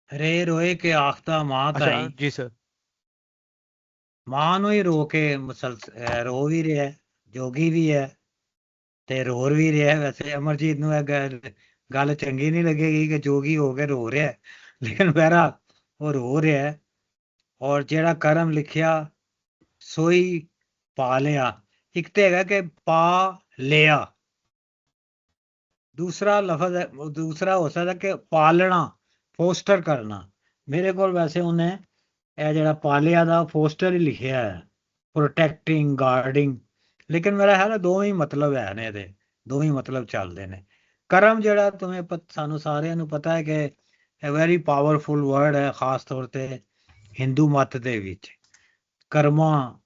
ਰੇ ਰੋਏ ਕੇ ਆਖਦਾ ਮਾਂ ਤਾਈ। ਜੀ ਸਰ। ਮਾਂ ਨੂੰ ਹੀ ਰੋ ਕੇ ਰੋ ਵੀ ਰਿਹਾ, ਜੋਗੀ ਵੀ ਹੈ ਤੇ ਰੋ ਵੀ ਰਿਹਾ। ਵੈਸੇ ਅਮਰਜੀਤ ਨੂੰ ਇਹ ਗੱਲ ਚੰਗੀ ਨਹੀਂ ਲੱਗੇਗੀ ਕਿ ਜੋਗੀ ਹੋ ਕੇ ਰੋ ਰਿਹਾ, ਲੇਕਿਨ ਬਹਿਰਾ ਉਹ ਰੋ ਰਿਹਾ। ਔਰ ਜਿਹੜਾ ਕਰਮ ਲਿਖਿਆ ਸੋਈ ਪਾ ਲਿਆ, ਇੱਕ ਤੇ ਹੈਗਾ ਕਿ ਪਾ ਲਿਆ, ਦੂਸਰਾ ਲਫ਼ਜ਼ ਹੈ, ਦੂਸਰਾ ਹੋ ਸਕਦਾ ਕਿ ਪਾਲਣਾ, ਫੋਸਟਰ ਕਰਨਾ। ਮੇਰੇ ਕੋਲ ਵੈਸੇ ਉਹਨੇ ਇਹ ਜਿਹੜਾ ਪਾਲਿਆ ਦਾ ਫੋਸਟਰ ਹੀ ਲਿਖਿਆ ਹੈ, ਪ੍ਰੋਟੈਕਟਿੰਗ, ਗਾਰਡਿੰਗ, ਲੇਕਿਨ ਮੇਰਾ ਖਿਆਲ ਦੋਵੇਂ ਹੀ ਮਤਲਬ ਹੈ ਨੇ, ਇਹਦੇ ਦੋਵੇਂ ਮਤਲਬ ਚੱਲਦੇ ਨੇ। ਕਰਮ ਜਿਹੜਾ ਸਾਨੂੰ ਸਾਰਿਆਂ ਨੂੰ ਪਤਾ ਹੈ ਕਿ ਇਹ ਵੈਰੀ ਪਾਵਰਫੁਲ ਵਰਡ ਹੈ, ਖਾਸ ਤੌਰ ਤੇ ਹਿੰਦੂ ਮੱਤ ਦੇ ਵਿੱਚ। ਕਰਮਾ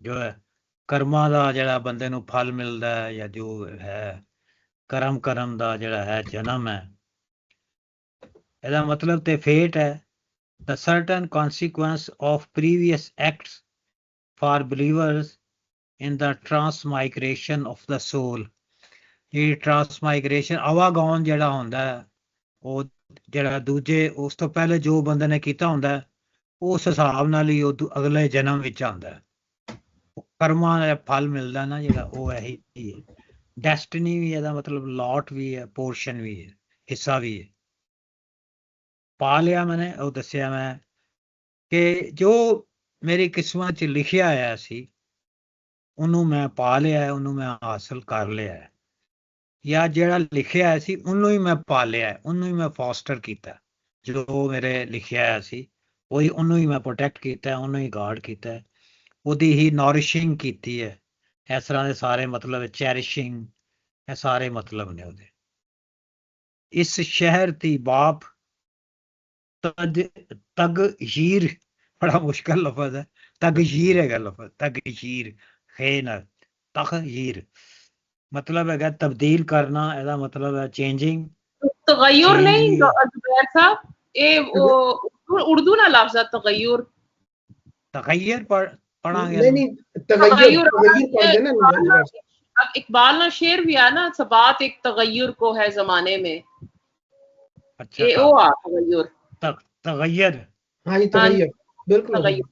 ਜੋ ਹੈ, ਕਰਮਾਂ ਦਾ ਜਿਹੜਾ ਬੰਦੇ ਨੂੰ ਫਲ ਮਿਲਦਾ ਹੈ, ਜਾਂ ਜੋ ਹੈ ਕਰਮ ਦਾ ਜਿਹੜਾ ਹੈ ਜਨਮ ਹੈ, ਇਹਦਾ ਮਤਲਬ ਤੇ ਫੇਟ ਹੈ। The certain consequence of previous acts for believers in the transmigration of the soul। ਇਹ ਟਰਾਂਸਮਾਈਗ੍ਰੇਸ਼ਨ, ਆਵਾਗਾਉਣ ਜਿਹੜਾ ਹੁੰਦਾ ਹੈ, ਉਹ ਜਿਹੜਾ ਦੂਜੇ ਉਸ ਤੋਂ ਪਹਿਲੇ ਜੋ ਬੰਦੇ ਨੇ ਕੀਤਾ ਹੁੰਦਾ, ਉਸ ਹਿਸਾਬ ਨਾਲ ਹੀ ਉਹ ਅਗਲੇ ਜਨਮ ਵਿੱਚ ਆਉਂਦਾ ਹੈ। ਕਰਮਾਂ ਦਾ ਫਲ ਮਿਲਦਾ ਨਾ ਜਿਹੜਾ, ਉਹ ਇਹੀ ਹੈ। ਡੈਸਟਨੀ ਵੀ ਇਹਦਾ ਮਤਲਬ ਲਾਟ ਵੀ ਹੈ, ਪੋਰਸ਼ਨ ਵੀ ਹੈ, ਹਿੱਸਾ ਵੀ ਹੈ। ਪਾ ਲਿਆ ਮੈਨੇ, ਉਹ ਦੱਸਿਆ ਮੈਂ ਕਿ ਜੋ ਮੇਰੀ ਕਿਸਮਤ 'ਚ ਲਿਖਿਆ ਆਇਆ ਸੀ, ਉਹਨੂੰ ਮੈਂ ਪਾ ਲਿਆ, ਉਹਨੂੰ ਮੈਂ ਹਾਸਲ ਕਰ ਲਿਆ। ਜਾਂ ਜਿਹੜਾ ਲਿਖਿਆ ਆਇਆ ਸੀ ਉਹਨੂੰ ਹੀ ਮੈਂ ਪਾਲਿਆ, ਉਹਨੂੰ ਹੀ ਮੈਂ ਫੋਸਟਰ ਕੀਤਾ। ਜੋ ਮੇਰੇ ਲਿਖਿਆ ਆਇਆ ਸੀ ਉਹੀ, ਉਹਨੂੰ ਹੀ ਮੈਂ ਪ੍ਰੋਟੈਕਟ ਕੀਤਾ, ਉਹਨੂੰ ਹੀ ਗਾਰਡ ਕੀਤਾ, ਉਹਦੀ ਹੀ ਨੋਰਿਸ਼ਿੰਗ ਕੀਤੀ ਹੈ। ਇਸ ਤਰ੍ਹਾਂ ਦੇ ਸਾਰੇ ਮਤਲਬ ਚੈਰਿਸ਼ਿੰਗ, ਇਹ ਸਾਰੇ ਮਤਲਬ ਨੇ ਉਹਦੇ। ਇਸ ਸ਼ਹਿਰ ਦੀ ਬਾਪ ਤਗਹੀਰ, ਬੜਾ ਮੁਸ਼ਕਲ ਲਫ਼ਜ਼ ਹੈ, ਤਗਹੀਰ ਹੈਗਾ ਲਫ਼ਜ਼, ਤਗਹੀਰ ਹੈ ਨਾ, ਤਗਹੀਰ ਮਤਲਬ ਹੈਗਾ ਤਬਦੀਲ ਕਰਨਾ, ਇਹਦਾ ਮਤਲਬ ਹੈ ਚੇਂजिंग। तगय्युर नहीं जुबैर साहब, ये वो उर्दू ना लफ्ज़ है तगय्युर। तगय्युर पढ़ांगे नहीं तगय्युर पढ़ देना। अब इकबाल ना शेर भी है ना, सबात एक तगय्युर को है जमाने में। अच्छा, ये वो आ तगय्युर, तगय्युर, हाँ जी तगय्युर, बिल्कुल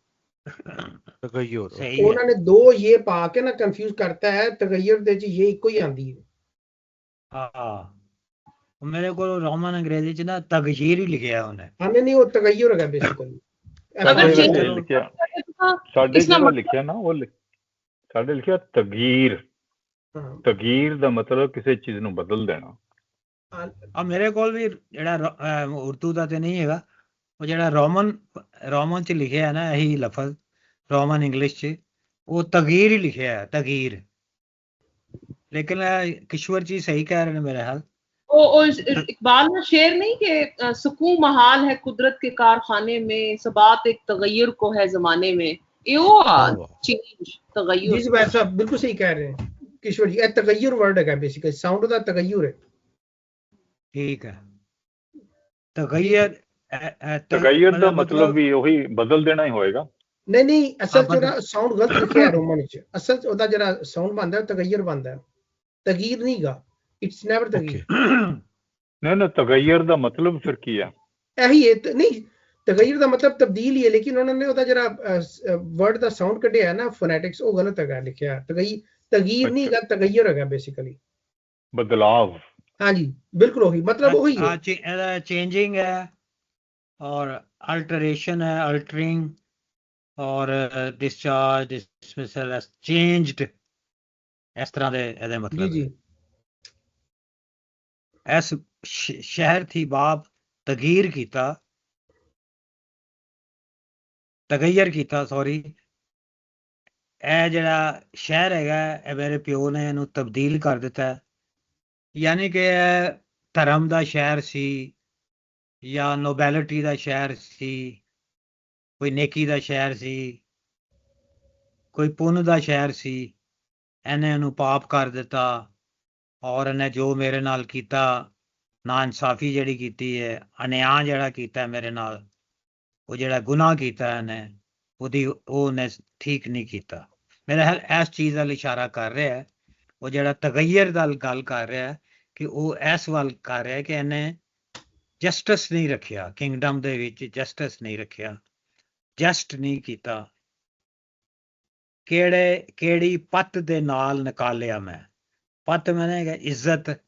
तगय्युर। सही है। उन्होंने दो ये पा के ना कंफ्यूज करता है, तगय्युर दे च ये इको ही आंदी है। हाँ, मेरे को रोमन अंग्रेजी च ना तगहीर ही लिखिया ਉਹਨੇ। हमें नहीं वो तगय्युर है बेसिकली। अगर चेंज ਲਿਖਿਆ ਸਾਡੇ ਜਿਹੜਾ ਲਿਖਿਆ ਨਾ ਉਹ ਸਾਡੇ ਲਿਖਿਆ ਤਗੀਰ। ਤਗੀਰ ਦਾ ਮਤਲਬ ਕਿਸੇ ਚੀਜ਼ ਨੂੰ ਬਦਲ ਦੇਣਾ। ਆ ਮੇਰੇ ਕੋਲ ਵੀ ਜਿਹੜਾ ਉਰਦੂ ਦਾ ਤੇ ਨਹੀਂ ਹੈਗਾ, ਉਹ ਜਿਹੜਾ ਰੋਮਨ ਚ ਲਿਖਿਆ ਹੈ ਨਾ ਇਹੀ ਲਫ਼ਜ਼, ਰੋਮਨ ਇੰਗਲਿਸ਼ ਚ ਉਹ ਤਗੀਰ ਹੀ ਲਿਖਿਆ ਹੈ, ਤਗੀਰ। लेकिन किश्वर जी सही कह रहे हैं मेरे हाल। इकबाल में शेर नहीं कि सुकून महाल है कुदरत के कारखाने में, सबात एक तगय्युर को है जमाने में। चेंज तगय्युर। जी भाई साहब बिल्कुल सही कह रहे हैं किशोर जी, तगय्युर वर्ड है बेसिकली, साउंड का तगय्युर है। ठीक है, तगय्युर तगय्युर ਦਾ ਮਤਲਬ ਵੀ ਉਹੀ ਬਦਲ ਦੇਣਾ ਹੀ ਹੋਏਗਾ। नहीं असल ਜਿਹੜਾ ਸਾਊਂਡ ਗਲਤ ਲਿਖਿਆ ਰੋਮਨ ਵਿੱਚ, ਅਸਲ ਉਹਦਾ ਜਿਹੜਾ ਸਾਊਂਡ ਬਣਦਾ ਹੈ ਤਗਯਰ ਬਣਦਾ ਹੈ, ਤਗੀਰ ਨਹੀਂਗਾ, ਇਟਸ ਨੈਵਰ ਤਗੀਰ। ਨਹੀਂ ਤਗਯਰ ਦਾ ਮਤਲਬ ਫਿਰ ਕੀ ਹੈ? ਇਹੀ ਹੈ, ਨਹੀਂ ਤਗਯਰ ਦਾ ਮਤਲਬ ਤਬਦੀਲ ਹੀ ਹੈ, ਲੇਕਿਨ ਉਹਨਾਂ ਨੇ ਉਹਦਾ ਜਿਹੜਾ ਵਰਡ ਦਾ ਸਾਊਂਡ ਕੱਢਿਆ ਨਾ ਫੋਨੈਟਿਕਸ, ਉਹ ਗਲਤ ਹੈਗਾ ਲਿਖਿਆ, ਤਗੀਰ ਨਹੀਂ ਹੈਗਾ, ਤਗਯਰ ਹੈਗਾ ਬੇਸਿਕਲੀ ਬਦਲਾਵ। ਹਾਂਜੀ ਬਿਲਕੁਲ ਉਹੀ ਮਤਲਬ ਉਹੀ ਹੈ। ਇਹਦਾ ਚੇਂजिंग ਹੈ ਔਰ ਅਲਟरेशन है, अल्टरिंग और डिस्चार्ज, डिसमिसल, चेंज्ड, इस तरह दे ਇਹਦੇ ਮਤਲਬ। ਜੀ ਇਸ ਸ਼ਹਿਰ ਥੀ ਬਾਪ ਤਗੀਰ ਕੀਤਾ, ਤਗਯਰ ਕੀਤਾ ਸੌਰੀ। ਇਹ ਜਿਹੜਾ ਸ਼ਹਿਰ ਹੈਗਾ ਇਹ ਮੇਰੇ ਪਿਓ ਨੇ ਇਹਨੂੰ ਤਬਦੀਲ ਕਰ ਦਿੱਤਾ, ਯਾਨੀ ਕਿ ਧਰਮ ਦਾ ਸ਼ਹਿਰ ਸੀ ਜਾਂ ਨੋਬੈਲਿਟੀ ਦਾ ਸ਼ਹਿਰ ਸੀ, ਕੋਈ ਨੇਕੀ ਦਾ ਸ਼ਹਿਰ ਸੀ, ਕੋਈ ਪੁੰਨ ਦਾ ਸ਼ਹਿਰ ਸੀ, ਇਹਨੇ ਇਹਨੂੰ ਪਾਪ ਕਰ ਦਿੱਤਾ। ਔਰ ਇਹਨੇ ਜੋ ਮੇਰੇ ਨਾਲ ਕੀਤਾ, ਨਾ ਇਨਸਾਫੀ ਜਿਹੜੀ ਕੀਤੀ ਹੈ, ਅਨਿਆਂ ਜਿਹੜਾ ਕੀਤਾ ਮੇਰੇ ਨਾਲ, ਉਹ ਜਿਹੜਾ ਗੁਨਾਹ ਕੀਤਾ ਇਹਨੇ, ਉਹਨੇ ਠੀਕ ਨਹੀਂ ਕੀਤਾ। ਮੇਰਾ ਖਿਆਲ ਇਸ ਚੀਜ਼ ਵੱਲ ਇਸ਼ਾਰਾ ਕਰ ਰਿਹਾ ਹੈ, ਉਹ ਜਿਹੜਾ ਤਗਯਰ ਦਾ ਗੱਲ ਕਰ ਰਿਹਾ ਹੈ ਕਿ ਉਹ ਇਸ ਵੱਲ ਕਰ ਰਿਹਾ ਕਿ ਇਹਨੇ ਜਸਟਿਸ ਨਹੀਂ ਰੱਖਿਆ, ਕਿੰਗਡਮ ਦੇ ਵਿੱਚ ਜਸਟਿਸ ਨਹੀਂ ਰੱਖਿਆ, ਜਸਟ ਨਹੀਂ ਕੀਤਾ। ਕਿਹੜੀ ਪੱਤ ਦੇ ਨਾਲ ਨਿਕਾਲਿਆ ਮੈਂ, ਪੱਤ ਮੈਨੇ ਹੈਗਾ ਇੱਜ਼ਤ,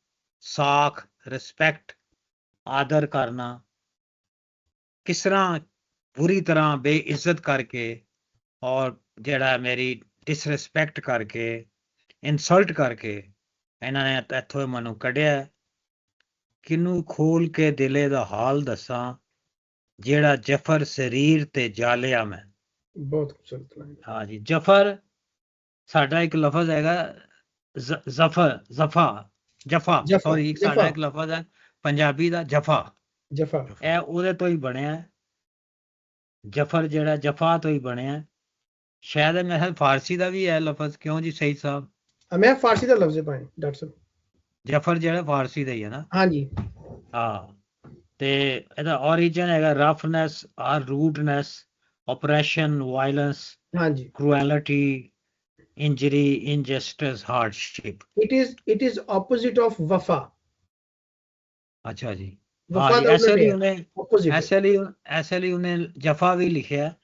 ਸਾਖ, ਰਿਸਪੈਕਟ, ਆਦਰ ਕਰਨਾ। ਕਿਸ ਤਰ੍ਹਾਂ ਬੁਰੀ ਤਰ੍ਹਾਂ ਬੇਇੱਜ਼ਤ ਕਰਕੇ ਔਰ ਜਿਹੜਾ ਮੇਰੀ ਡਿਸਰਿਸਪੈਕਟ ਕਰਕੇ, ਇਨਸਲਟ ਕਰਕੇ ਇਹਨਾਂ ਨੇ ਇੱਥੋਂ ਮੈਨੂੰ ਕੱਢਿਆ। ਕਿਹਨੂੰ ਖੋਲ ਕੇ ਦਿਲੇ ਦਾ ਹਾਲ ਦੱਸਾਂ, ਜਿਹੜਾ ਜਫਰ ਸਰੀਰ ਤੇ ਜਾਲਿਆ ਮੈਂ। ਬਹੁਤ ਖੂਬਸੂਰਤ। ਹਾਂ ਜੀ, ਜਫਰ ਸਾਡਾ ਇੱਕ ਲਫ਼ਜ਼ ਹੈਗਾ, ਜਫਾ ਸੌਰੀ, ਸਾਡਾ ਇੱਕ ਲਫ਼ਜ਼ ਹੈ ਪੰਜਾਬੀ ਦਾ ਜਫਾ। ਇਹ ਉਹਦੇ ਤੋਂ ਹੀ ਬਣਿਆ, ਜਫਰ ਜਿਹੜਾ ਜਫਾ ਤੋਂ ਹੀ ਬਣਿਆ। ਸ਼ਾਇਦ ਮੈਂ ਫਾਰਸੀ ਦਾ ਵੀ ਹੈ ਲਫ਼ਜ਼, ਕਿਉਂ ਜੀ ਸਈਦ ਸਾਹਿਬ? ਮੈਂ ਫਾਰਸੀ ਦਾ ਲਫ਼ਜ਼ ਪਾਇਆ ਡਾਕਟਰ ਸਾਹਿਬ, ਜਫਰ ਜਿਹੜਾ ਫਾਰਸੀ ਦਾ ਹੀ ਹੈ ਨਾ। ਹਾਂਜੀ ਹਾਂ, ਤੇ ਇਹਦਾ origin ਹੈਗਾ ਰਫਨੈਸ ਔਰ ਰੂਡਨੈਸ, oppression, violence, ਹਾਂਜੀ, cruelty, injury, injustice, hardship. it is opposite of wafa. अच्छा जी, वफा ਦਾ ऐसे ਲਈ opposite, ऐसे ਲਈ ਉਹਨੇ ਜਫਾ ਵੀ ਲਿਖਿਆ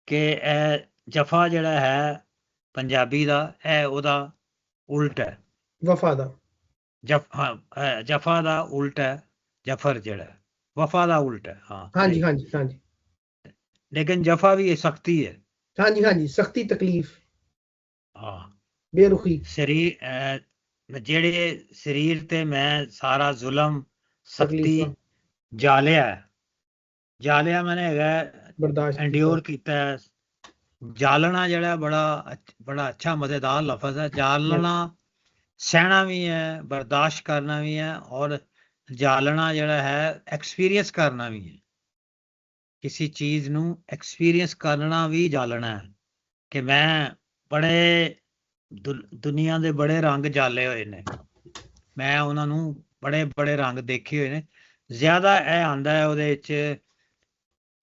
ਕਿ ਇਹ ਜਫਾ ਜਿਹੜਾ ਹੈ ਪੰਜਾਬੀ ਦਾ, ਇਹ ਉਹਦਾ ਉਲਟ ਹੈ ਵਫਾ ਦਾ। ਜਫਾ ਦਾ ਉਲਟ ਹੈ ਜਫਰ, ਜਿਹੜਾ ਵਫਾ ਦਾ ਉਲਟ ਹੈ। ਹਾਂ ਹਾਂਜੀ ਹਾਂਜੀ ਹਾਂਜੀ, ਲੇਕਿਨ ਜਫਾ ਵੀ ਸਖਤੀ ਹੈ। ਹਾਂਜੀ ਹਾਂਜੀ, ਸਖਤੀ, ਤਕਲੀਫ, ਹਾਂ, ਬੇਰੁਖੀ। ਜਿਹੜੇ ਸਰੀਰ ਤੇ ਮੈਂ ਸਾਰਾ ਜ਼ੁਲਮ, ਸਖਤੀ ਜਾਲਿਆ ਮੈਨੇ ਹੈਗਾ ਬਰਦਾਸ਼ਤ, ਐਂਡਿਓਰ ਕੀਤਾ। ਜਾਲਣਾ ਜਿਹੜਾ ਬੜਾ ਅੱਛਾ ਮਜ਼ੇਦਾਰ ਲਫ਼ਜ਼ ਹੈ। ਜਾਲਣਾ ਸਹਿਣਾ ਵੀ ਹੈ, ਬਰਦਾਸ਼ਤ ਕਰਨਾ ਵੀ ਹੈ, ਔਰ ਜਾਲਣਾ ਜਿਹੜਾ ਹੈ ਐਕਸਪੀਰੀਅੰਸ ਕਰਨਾ ਵੀ ਹੈ। ਕਿਸੇ ਚੀਜ਼ ਨੂੰ ਐਕਸਪੀਰੀਅੰਸ ਕਰਨਾ ਵੀ ਜਾਲਣਾ ਹੈ ਕਿ ਮੈਂ ਬੜੇ ਦੁਨੀਆ ਦੇ ਬੜੇ ਰੰਗ ਜਾਲੇ ਹੋਏ ਨੇ, ਮੈਂ ਉਹਨਾਂ ਨੂੰ ਬੜੇ ਬੜੇ ਰੰਗ ਦੇਖੇ ਹੋਏ ਨੇ। ਜ਼ਿਆਦਾ ਇਹ ਆਂਦਾ ਹੈ ਉਹਦੇ ਵਿੱਚ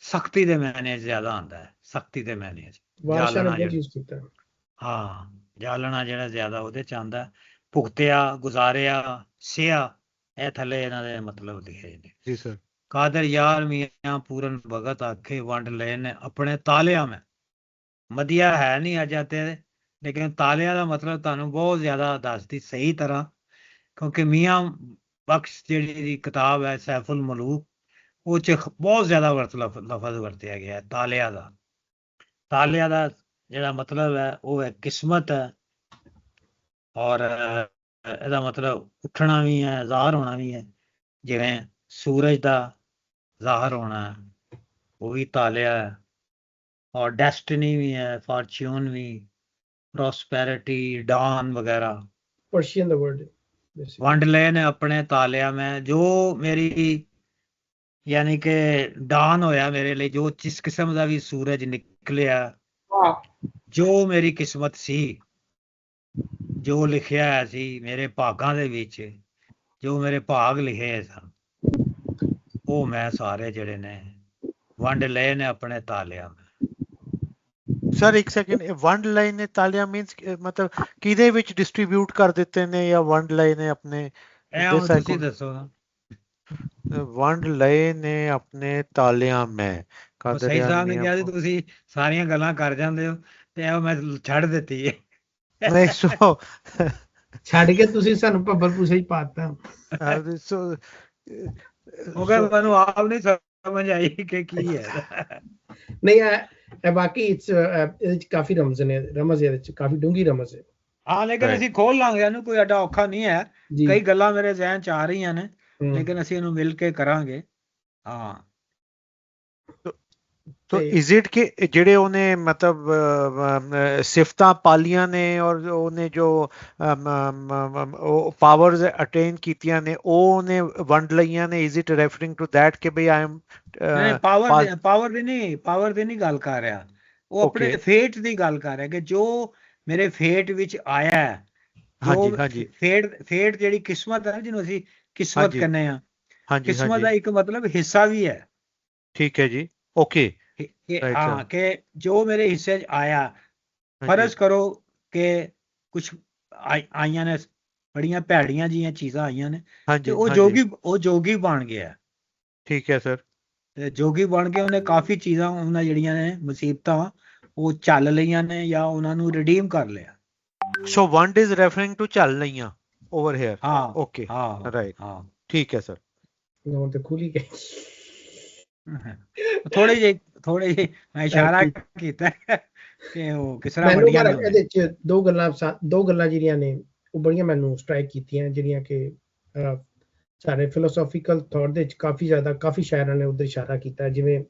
ਸਖਤੀ ਦੇ ਮਾਇਨੇ 'ਚ ਜ਼ਿਆਦਾ ਆਂਦਾ ਹੈ, ਸਖਤੀ ਦੇ ਮਾਇਨੇ 'ਚ ਵਾਰਸ਼ਾ ਨੇ ਜਾਲਣਾ ਬਹੁਤ ਜਿਹੜਾ, ਯੂਜ਼ ਕੀਤਾ। ਹਾਂ ਜਾਲਣਾ ਜਿਹੜਾ ਜ਼ਿਆਦਾ ਉਹਦੇ 'ਚ ਆਂਦਾ। ਭੁਗਤਿਆ, ਗੁਜ਼ਾਰਿਆ, ਸਿਆ, ਇਹ ਥੱਲੇ ਇਹਨਾਂ ਦੇ ਮਤਲਬ ਲਿਖੇ ਨੇ। ਜੀ ਸਰ। ਕਾਦਰ ਯਾਰ ਮੀਆਂ ਪੂਰਨ ਭਗਤ ਆਖੇ ਵੰਡ ਲਏ ਨੇ ਆਪਣੇ ਤਾਲਿਆਂ ਮੈਂ। ਮਦੀਆ ਹੈ ਨਹੀਂ ਅੱਜ ਤੇ, ਲੇਕਿਨ ਤਾਲਿਆਂ ਦਾ ਮਤਲਬ ਤੁਹਾਨੂੰ ਬਹੁਤ ਜ਼ਿਆਦਾ ਦੱਸਦੀ ਸਹੀ ਤਰ੍ਹਾਂ, ਕਿਉਂਕਿ ਮੀਆਂ ਬਖਸ਼ ਜਿਹੜੀ ਦੀ ਕਿਤਾਬ ਹੈ ਸੈਫੁਲ ਮਲੂਕ, ਉਹ 'ਚ ਬਹੁਤ ਜ਼ਿਆਦਾ ਲਫ਼ਜ਼ ਵਰਤਿਆ ਗਿਆ ਹੈ ਤਾਲਿਆਂ ਦਾ। ਤਾਲਿਆਂ ਦਾ ਜਿਹੜਾ ਮਤਲਬ ਹੈ ਉਹ ਹੈ ਕਿਸਮਤ ਹੈ, ਔਰ ਇਹਦਾ ਮਤਲਬ ਉੱਠਣਾ ਵੀ ਹੈ, ਜ਼ਾਹਰ ਹੋਣਾ ਵੀ ਹੈ। ਜਿਵੇਂ ਸੂਰਜ ਦਾ ਜ਼ਾਹਰ ਹੋਣਾ ਉਹ ਵੀ ਤਾਲਿਆ ਹੈ, ਔਰ ਡੈਸਟਨੀ ਵੀ ਹੈ, ਫਾਰਚੂਨ ਵੀ, ਪ੍ਰੋਸਪੈਰਿਟੀ, ਡਾਨ ਵਗੈरह। पर्शियन द वर्ड ਵੰਡ ਲਏ ਨੇ ਆਪਣੇ ਤਾਲਿਆ ਮੈਂ, ਜੋ ਮੇਰੀ ਯਾਨੀ ਕਿ ਡਾਨ ਹੋਇਆ ਮੇਰੇ ਲਈ, ਜੋ ਜਿਸ ਕਿਸਮ ਦਾ ਵੀ ਸੂਰਜ ਨਿਕਲਿਆ, ਵਾਹ, ਜੋ ਮੇਰੀ ਕਿਸਮਤ ਸੀ, ਜੋ ਲਿਖਿਆ ਹੋਇਆ ਸੀ ਮੇਰੇ ਭਾਗਾਂ ਦੇ ਵਿੱਚ, ਜੋ ਮੇਰੇ ਭਾਗ ਲਿਖੇ ਸਨ, ਉਹ ਮੈਂ ਸਾਰੇ ਜਿਹੜੇ ਨੇ ਵੰਡ ਲਏ ਨੇ ਆਪਣੇ ਤਾਲਿਆਂ ਮੈਂ। ਸਰ ਇੱਕ ਸੈਕਿੰਡ, ਵੰਡ ਲਏ ਨੇ ਤਾਲਿਆਂ ਮੀਨਸ ਮਤਲਬ ਕਿਹਦੇ ਵਿੱਚ ਡਿਸਟ੍ਰੀਬਿਊਟ ਕਰ ਦਿੱਤੇ ਨੇ ਜਾਂ ਵੰਡ ਲਏ ਨੇ ਆਪਣੇ? ਇਹ ਹੁਣ ਤੁਸੀਂ ਦੱਸੋ ਨਾ। ਵੰਡ ਲਏ ਨੇ ਆਪਣੇ ਤਾਲਿਆਂ ਮੈਂ। ਸਹੀ ਸਾਹਿਬ ਨੇ ਕਿਹਾ ਸੀ ਤੁਸੀਂ ਸਾਰੀਆਂ ਗੱਲਾਂ ਕਰ ਜਾਂਦੇ ਹੋ ਤੇ ਇਹ ਮੈਂ ਛੱਡ ਦਿੱਤੀ ਹੈ। ਨਹੀਂ ਸੋ ਛੱਡ ਕੇ ਤੁਸੀਂ ਸਾਨੂੰ ਭੱਬਲ ਪੂਸੇ ਹੀ ਪਾਤਾ। ਉਹ ਕਹਿੰਦਾ ਮੈਨੂੰ ਆਪ ਨਹੀਂ ਸਮਝ ਆਈ ਕਿ ਕੀ ਹੈ। ਨਹੀਂ ਇਹ ਬਾਕੀ ਇਹਦੇ ਚ ਕਾਫੀ ਰਮਜ਼ ਨੇ, ਰਮਜ਼ ਇਹਦੇ ਚ ਕਾਫੀ ਡੂੰਗੀ ਰਮਜ਼ ਹੈ। ਹਾਂ ਲੇਕਿਨ ਅਸੀਂ ਖੋਲ ਲਾਂਗੇ ਇਹਨੂੰ, ਕੋਈ ਐਡਾ ਔਖਾ ਨਹੀਂ ਹੈ। ਕਈ ਗੱਲਾਂ ਮੇਰੇ ਜ਼ਿਹਨ ਚ ਆ ਰਹੀਆਂ ਨੇ, ਲੇਕਿਨ ਅਸੀਂ ਇਹਨੂੰ ਮਿਲ ਕੇ ਕਰਾਂਗੇ। ਹਾਂ ਤੋ ਇਜ਼ ਇਟ ਕਿ ਜਿਹੜੇ ਉਹਨੇ ਮਤਲਬ ਸਿਫਤਾਂ ਪਾਲੀਆਂ ਨੇ ਔਰ ਉਹਨੇ ਜੋ ਪਾਵਰਸ ਅਟੇਨ ਕੀਤੀਆਂ ਨੇ ਉਹ ਉਹਨੇ ਵੰਡ ਲਈਆਂ ਨੇ? Is it referring to that ਕਿ ਬਈ ਆਈ ਐਮ ਪਾਵਰ ਦੀ ਨਹੀਂ ਗੱਲ ਕਰ ਰਿਹਾ, ਉਹ ਆਪਣੇ ਫੇਟ ਦੀ ਗੱਲ ਕਰ ਰਿਹਾ ਕਿ ਜੋ ਮੇਰੇ ਫੇਟ ਵਿੱਚ ਆਇਆ ਹੈ, ਜੋ ਫੇਟ ਜਿਹੜੀ ਕਿਸਮਤ ਹੈ ਜਿਹਨੂੰ ਅਸੀਂ ਕਿਸਮਤ ਕਹਿੰਦੇ ਆ, ਕਿਸਮਤ ਦਾ ਇੱਕ ਮਤਲਬ ਹਿੱਸਾ ਵੀ ਹੈ। ਠੀਕ ਹੈ ਜੀ, ਓਕੇ। ਹਾਂ ਕਿ ਜੋ ਮੇਰੇ ਹਿੱਸੇ 'ਚ ਆਇਆ, ਫਰਜ਼ ਕਰੋ ਕਿ ਕੁਛ ਆਈਆਂ ਨੇ ਬੜੀਆਂ ਭੈੜੀਆਂ ਜੀਆਂ ਚੀਜ਼ਾਂ ਆਈਆਂ ਨੇ ਤੇ ਉਹ ਜੋਗੀ ਬਣ ਗਿਆ। ਠੀਕ ਹੈ ਸਰ। ਤੇ ਜੋਗੀ ਬਣ ਕੇ ਉਹਨੇ ਕਾਫੀ ਚੀਜ਼ਾਂ ਉਹਨਾਂ ਜਿਹੜੀਆਂ ਨੇ ਮੁਸੀਬਤਾਂ ਉਹ ਚੱਲ ਲਈਆਂ ਨੇ ਜਾਂ ਉਹਨਾਂ ਨੂੰ ਰਿਡੀਮ ਕਰ ਲਿਆ। ਸੋ ਵੰਡ ਇਜ਼ ਰੈਫਰਿੰਗ ਟੂ ਚੱਲ ਲਈਆਂ ਓਵਰ ਹੇਅਰ। ਹਾਂ ਓਕੇ ਹਾਂ ਰਾਈਟ, ਹਾਂ ਠੀਕ ਹੈ ਸਰ। ਉਹ ਤੇ ਖੁੱਲੀ ਗਈ ਥੋੜੇ ਜਿਹੇ ਮੈਂ ਇਸ਼ਾਰਾ ਕੀਤਾ ਕਿ ਉਹ ਕਿਸ ਤਰ੍ਹਾਂ ਵੱਡੀਆਂ ਨੇ। ਇਹਦੇ ਚ ਦੋ ਗੱਲਾਂ ਜਿਹੜੀਆਂ ਨੇ ਉਹ ਬੜੀਆਂ ਮੈਨੂੰ ਸਟ੍ਰਾਈਕ ਕੀਤੀਆਂ, ਜਿਹੜੀਆਂ ਕਿ ਸਾਡੇ ਫਿਲੋਸੋਫੀਕਲ ਥਾਟ ਦੇ ਵਿੱਚ ਕਾਫੀ ਸ਼ਾਇਰਾਂ ਨੇ ਉਧਰ ਇਸ਼ਾਰਾ ਕੀਤਾ। ਜਿਵੇਂ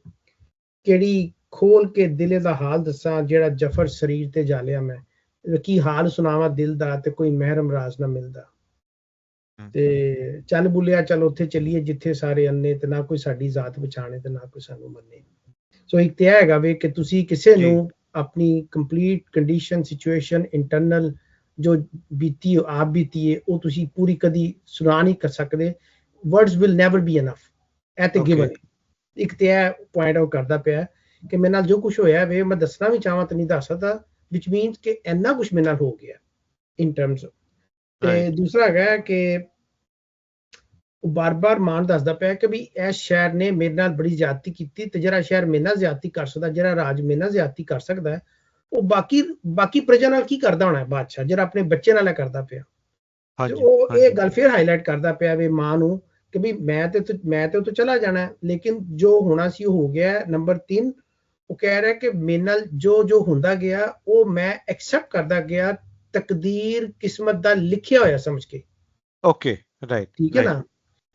ਕਿਹੜੀ ਖੋਲ ਕੇ ਦਿਲੇ ਦਾ ਹਾਲ ਦੱਸਾਂ ਜਿਹੜਾ ਜਫਰ ਸਰੀਰ ਤੇ ਜਾਲਿਆ ਮੈਂ, ਕੀ ਹਾਲ ਸੁਣਾਵਾਂ ਦਿਲ ਦਾ ਤੇ ਕੋਈ ਮਹਿਰਮ ਰਾਜ਼ ਨਾ ਮਿਲਦਾ। ਤੇ ਚੱਲ ਬੁੱਲਿਆ ਚੱਲ ਉੱਥੇ ਚੱਲੀਏ ਜਿੱਥੇ ਸਾਰੇ ਅੰਨੇ ਤੇ ਨਾ ਕੋਈ ਸਾਡੀ ਜ਼ਾਤ ਪਛਾਣੇ ਤੇ ਨਾ ਕੋਈ ਸਾਨੂੰ ਮੰਨੇ। ਸੋ ਇੱਕ ਤੇ ਹੈਗਾ ਵੇ ਕਿ ਤੁਸੀਂ ਕਿਸੇ ਨੂੰ ਆਪਣੀ ਕੰਪਲੀਟ ਕੰਡੀਸ਼ਨ ਸਿਚੁਏਸ਼ਨ ਇੰਟਰਨਲ ਜੋ ਬੀਤੀ ਆਪ ਬੀਤੀ ਹੈ ਉਹ ਤੁਸੀਂ ਪੂਰੀ ਕਦੀ ਸੁਣਾ ਨਹੀਂ ਕਰ ਸਕਦੇ। Words will never B enough. ਇਹ ਤੇ ਗਿਵਨ। ਇੱਕ ਤੇ ਇਹ ਪੁਆਇੰਟ ਆਊਟ ਕਰਦਾ ਪਿਆ ਕਿ ਮੇਰੇ ਨਾਲ ਜੋ ਕੁਝ ਹੋਇਆ ਵੇ ਮੈਂ ਦੱਸਣਾ ਵੀ ਚਾਹਾਂ ਤਾਂ ਨਹੀਂ ਦੱਸ ਸਕਦਾ, ਵਿਚ ਮੀਨਸ ਕਿ ਇੰਨਾ ਕੁਝ ਮੇਰੇ ਨਾਲ ਹੋ ਗਿਆ ਇਨ ਟਰਮਸ। ਤੇ ਦੂਸਰਾ ਹੈਗਾ ਕਿ ਉਹ ਬਾਰ-ਬਾਰ ਮਾਨ ਦੱਸਦਾ ਪਿਆ ਕਿ ਵੀ ਇਸ ਸ਼ਹਿਰ ਨੇ ਮੇਰੇ ਨਾਲ ਬੜੀ ਜ਼ਿਆਦਤੀ ਕੀਤੀ ਤੇ ਜਿਹੜਾ ਸ਼ਹਿਰ ਮੇਰੇ ਨਾਲ ਜ਼ਿਆਦਤੀ ਕਰ ਸਕਦਾ, ਜਿਹੜਾ ਰਾਜ ਮੇਰੇ ਨਾਲ ਜ਼ਿਆਦਤੀ ਕਰ ਸਕਦਾ ਹੈ, ਉਹ ਬਾਕੀ ਪ੍ਰਜਾ ਨਾਲ ਕੀ ਕਰਦਾ ਹੋਣਾ ਬਾਦਸ਼ਾਹ, ਜਿਹੜਾ ਆਪਣੇ ਬੱਚੇ ਨਾਲ ਕਰਦਾ ਪਿਆ। ਉਹ ਇਹ ਗੱਲ ਫਿਰ ਹਾਈਲਾਈਟ ਕਰਦਾ ਪਿਆ ਵੀ ਮਾਂ ਨੂੰ ਕਿ ਵੀ ਮੈਂ ਤੇ ਉੱਥੋਂ ਚਲਾ ਜਾਣਾ, ਲੇਕਿਨ ਜੋ ਹੋਣਾ ਸੀ ਉਹ ਹੋ ਗਿਆ। ਨੰਬਰ 3 ਉਹ ਕਹਿ ਰਿਹਾ ਕਿ ਮੇਰੇ ਨਾਲ ਜੋ ਹੁੰਦਾ ਗਿਆ ਉਹ ਮੈਂ ਐਕਸੈਪਟ ਕਰਦਾ ਗਿਆ, ਤਕਦੀਰ ਕਿਸਮਤ ਦਾ ਲਿਖਿਆ ਹੋਇਆ ਸਮਝ ਕੇ। ਓਕੇ ਰਾਈਟ, ਠੀਕ ਹੈ ਨਾ।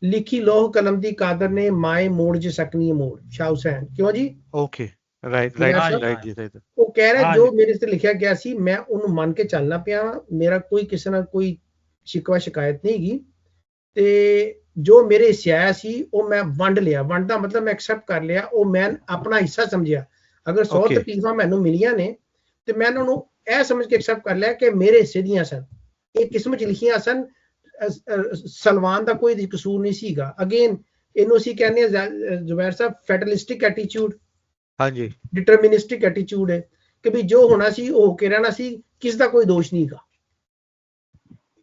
ਲਿਖੀ ਲੋਹ ਕਲਮ ਦੀ ਕਾਦਰ ਨੇ ਮਾਏ ਮੋੜ ਜੇ ਸਕਨੀ ਮੋੜ, ਸ਼ਾਹ ਹੁਸੈਨ। ਕਿਉਂ ਜੀ? ਓਕੇ ਰਾਈਟ ਜੀ। ਉਹ ਕਹਿ ਰਿਹਾ ਜੋ ਮੇਰੇ ਤੇ ਲਿਖਿਆ ਗਿਆ ਸੀ ਮੈਂ ਉਹਨੂੰ ਮੰਨ ਕੇ ਚੱਲਣਾ ਪਿਆ। ਮੇਰਾ ਕੋਈ ਕਿਸੇ ਨਾਲ ਕੋਈ ਸ਼ਿਕਵਾ ਸ਼ਿਕਾਇਤ ਨਹੀਂ ਹੈਗੀ। ਤੇ ਜੋ ਮੇਰੇ ਹਿੱਸਾ ਸੀ ਉਹ ਮੈਂ ਵੰਡ ਲਿਆ। ਵੰਡ ਦਾ ਮਤਲਬ ਮੈਂ ਐਕਸੈਪਟ ਕਰ ਲਿਆ, ਉਹ ਮੈਂ ਆਪਣਾ ਹਿੱਸਾ ਸਮਝਿਆ। ਅਗਰ 100 Okay. ਤਕਲੀਫਾਂ ਮੈਨੂੰ ਮਿਲੀਆਂ ਨੇ ਤੇ ਮੈਂ ਉਹਨਾਂ ਨੂੰ ਇਹ ਸਮਝ ਕੇ ਐਕਸੈਪਟ ਕਰ ਲਿਆ ਕਿ ਮੇਰੇ ਹਿੱਸੇ ਦੀਆਂ ਸਨ, ਇਹ ਕਿਸਮਤ 'ਚ ਲਿਖੀਆਂ ਸਨ। ਸਲਮਾਨ ਦਾ ਕੋਈ ਕਸੂਰ ਨਹੀਂ ਸੀਗਾ। ਅਗੇਨ ਇਹਨੂੰ ਅਸੀਂ ਕਹਿੰਦੇ ਹਾਂ ਜ਼ੁਬੈਰ ਸਾਹਿਬ ਫੈਟਲਿਸਟਿਕ ਐਟੀਟਿਊਡ, ਹਾਂਜੀ, ਡਿਟਰਮਿਨਿਸਟਿਕ ਐਟੀਟਿਊਡ ਹੈ ਕਿ ਵੀ ਜੋ ਹੋਣਾ ਸੀ ਉਹ ਹੋ ਕੇ ਰਹਿਣਾ ਸੀ, ਕਿਸ ਦਾ ਕੋਈ ਦੋਸ਼ ਨਹੀਂਗਾ।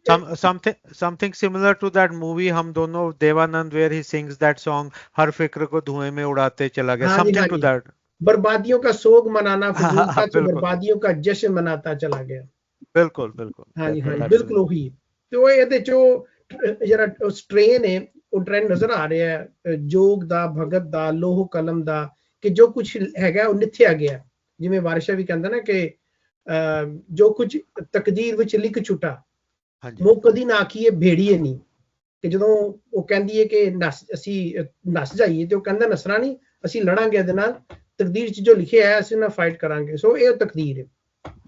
something similar to that movie हम दोनों Devanand where he sings that song हर फिक्र को धुएं में उड़ाते चला गया, something to that। बर्बादियों का सोग मनाना फजूल था तो बिल्कुल। बर्बादियों का जश्न मनाता चला गया। बिल्कुल बिल्कुल। ਹਾਂਜੀ ਹਾਂਜੀ ਬਿਲਕੁਲ ਉਹੀ। ਤੇ ਉਹ ਇਹਦੇ ਚੋਂ ਜਿਹੜਾ ਸਟ੍ਰੇਨ ਹੈ ਉਹ ਟ੍ਰੈਂਡ ਨਜ਼ਰ ਆ ਰਿਹਾ ਹੈ ਜੋਗ ਦਾ, ਭਗਤ ਦਾ, ਲੋਹ ਕਲਮ ਦਾ, ਕਿ ਜੋ ਕੁਝ ਹੈਗਾ ਉਹ ਨਿਥਿਆ ਗਿਆ। ਜਿਵੇਂ ਵਾਰਿਸ਼ਾ ਵੀ ਕਹਿੰਦਾ ਨਾ ਕਿ ਜੋ ਕੁਝ ਤਕਦੀਰ ਵਿੱਚ ਲਿਖ ਛੁਟਾ ਉਹ ਕਦੀ ਨਾ ਆਖੀਏ ਭੇੜੀਏ ਨਹੀਂ। ਕਿ ਜਦੋਂ ਉਹ ਕਹਿੰਦੀ ਹੈ ਕਿ ਅਸੀਂ ਨੱਸ ਜਾਈਏ ਤੇ ਉਹ ਕਹਿੰਦਾ ਨਸਣਾ ਨਹੀਂ, ਅਸੀਂ ਲੜਾਂਗੇ ਇਹਦੇ ਨਾਲ, ਤਕਦੀਰ 'ਚ ਜੋ ਲਿਖਿਆ ਹੈ ਅਸੀਂ ਨਾਲ ਫਾਈਟ ਕਰਾਂਗੇ। ਸੋ ਇਹ ਤਕਦੀਰ ਹੈ।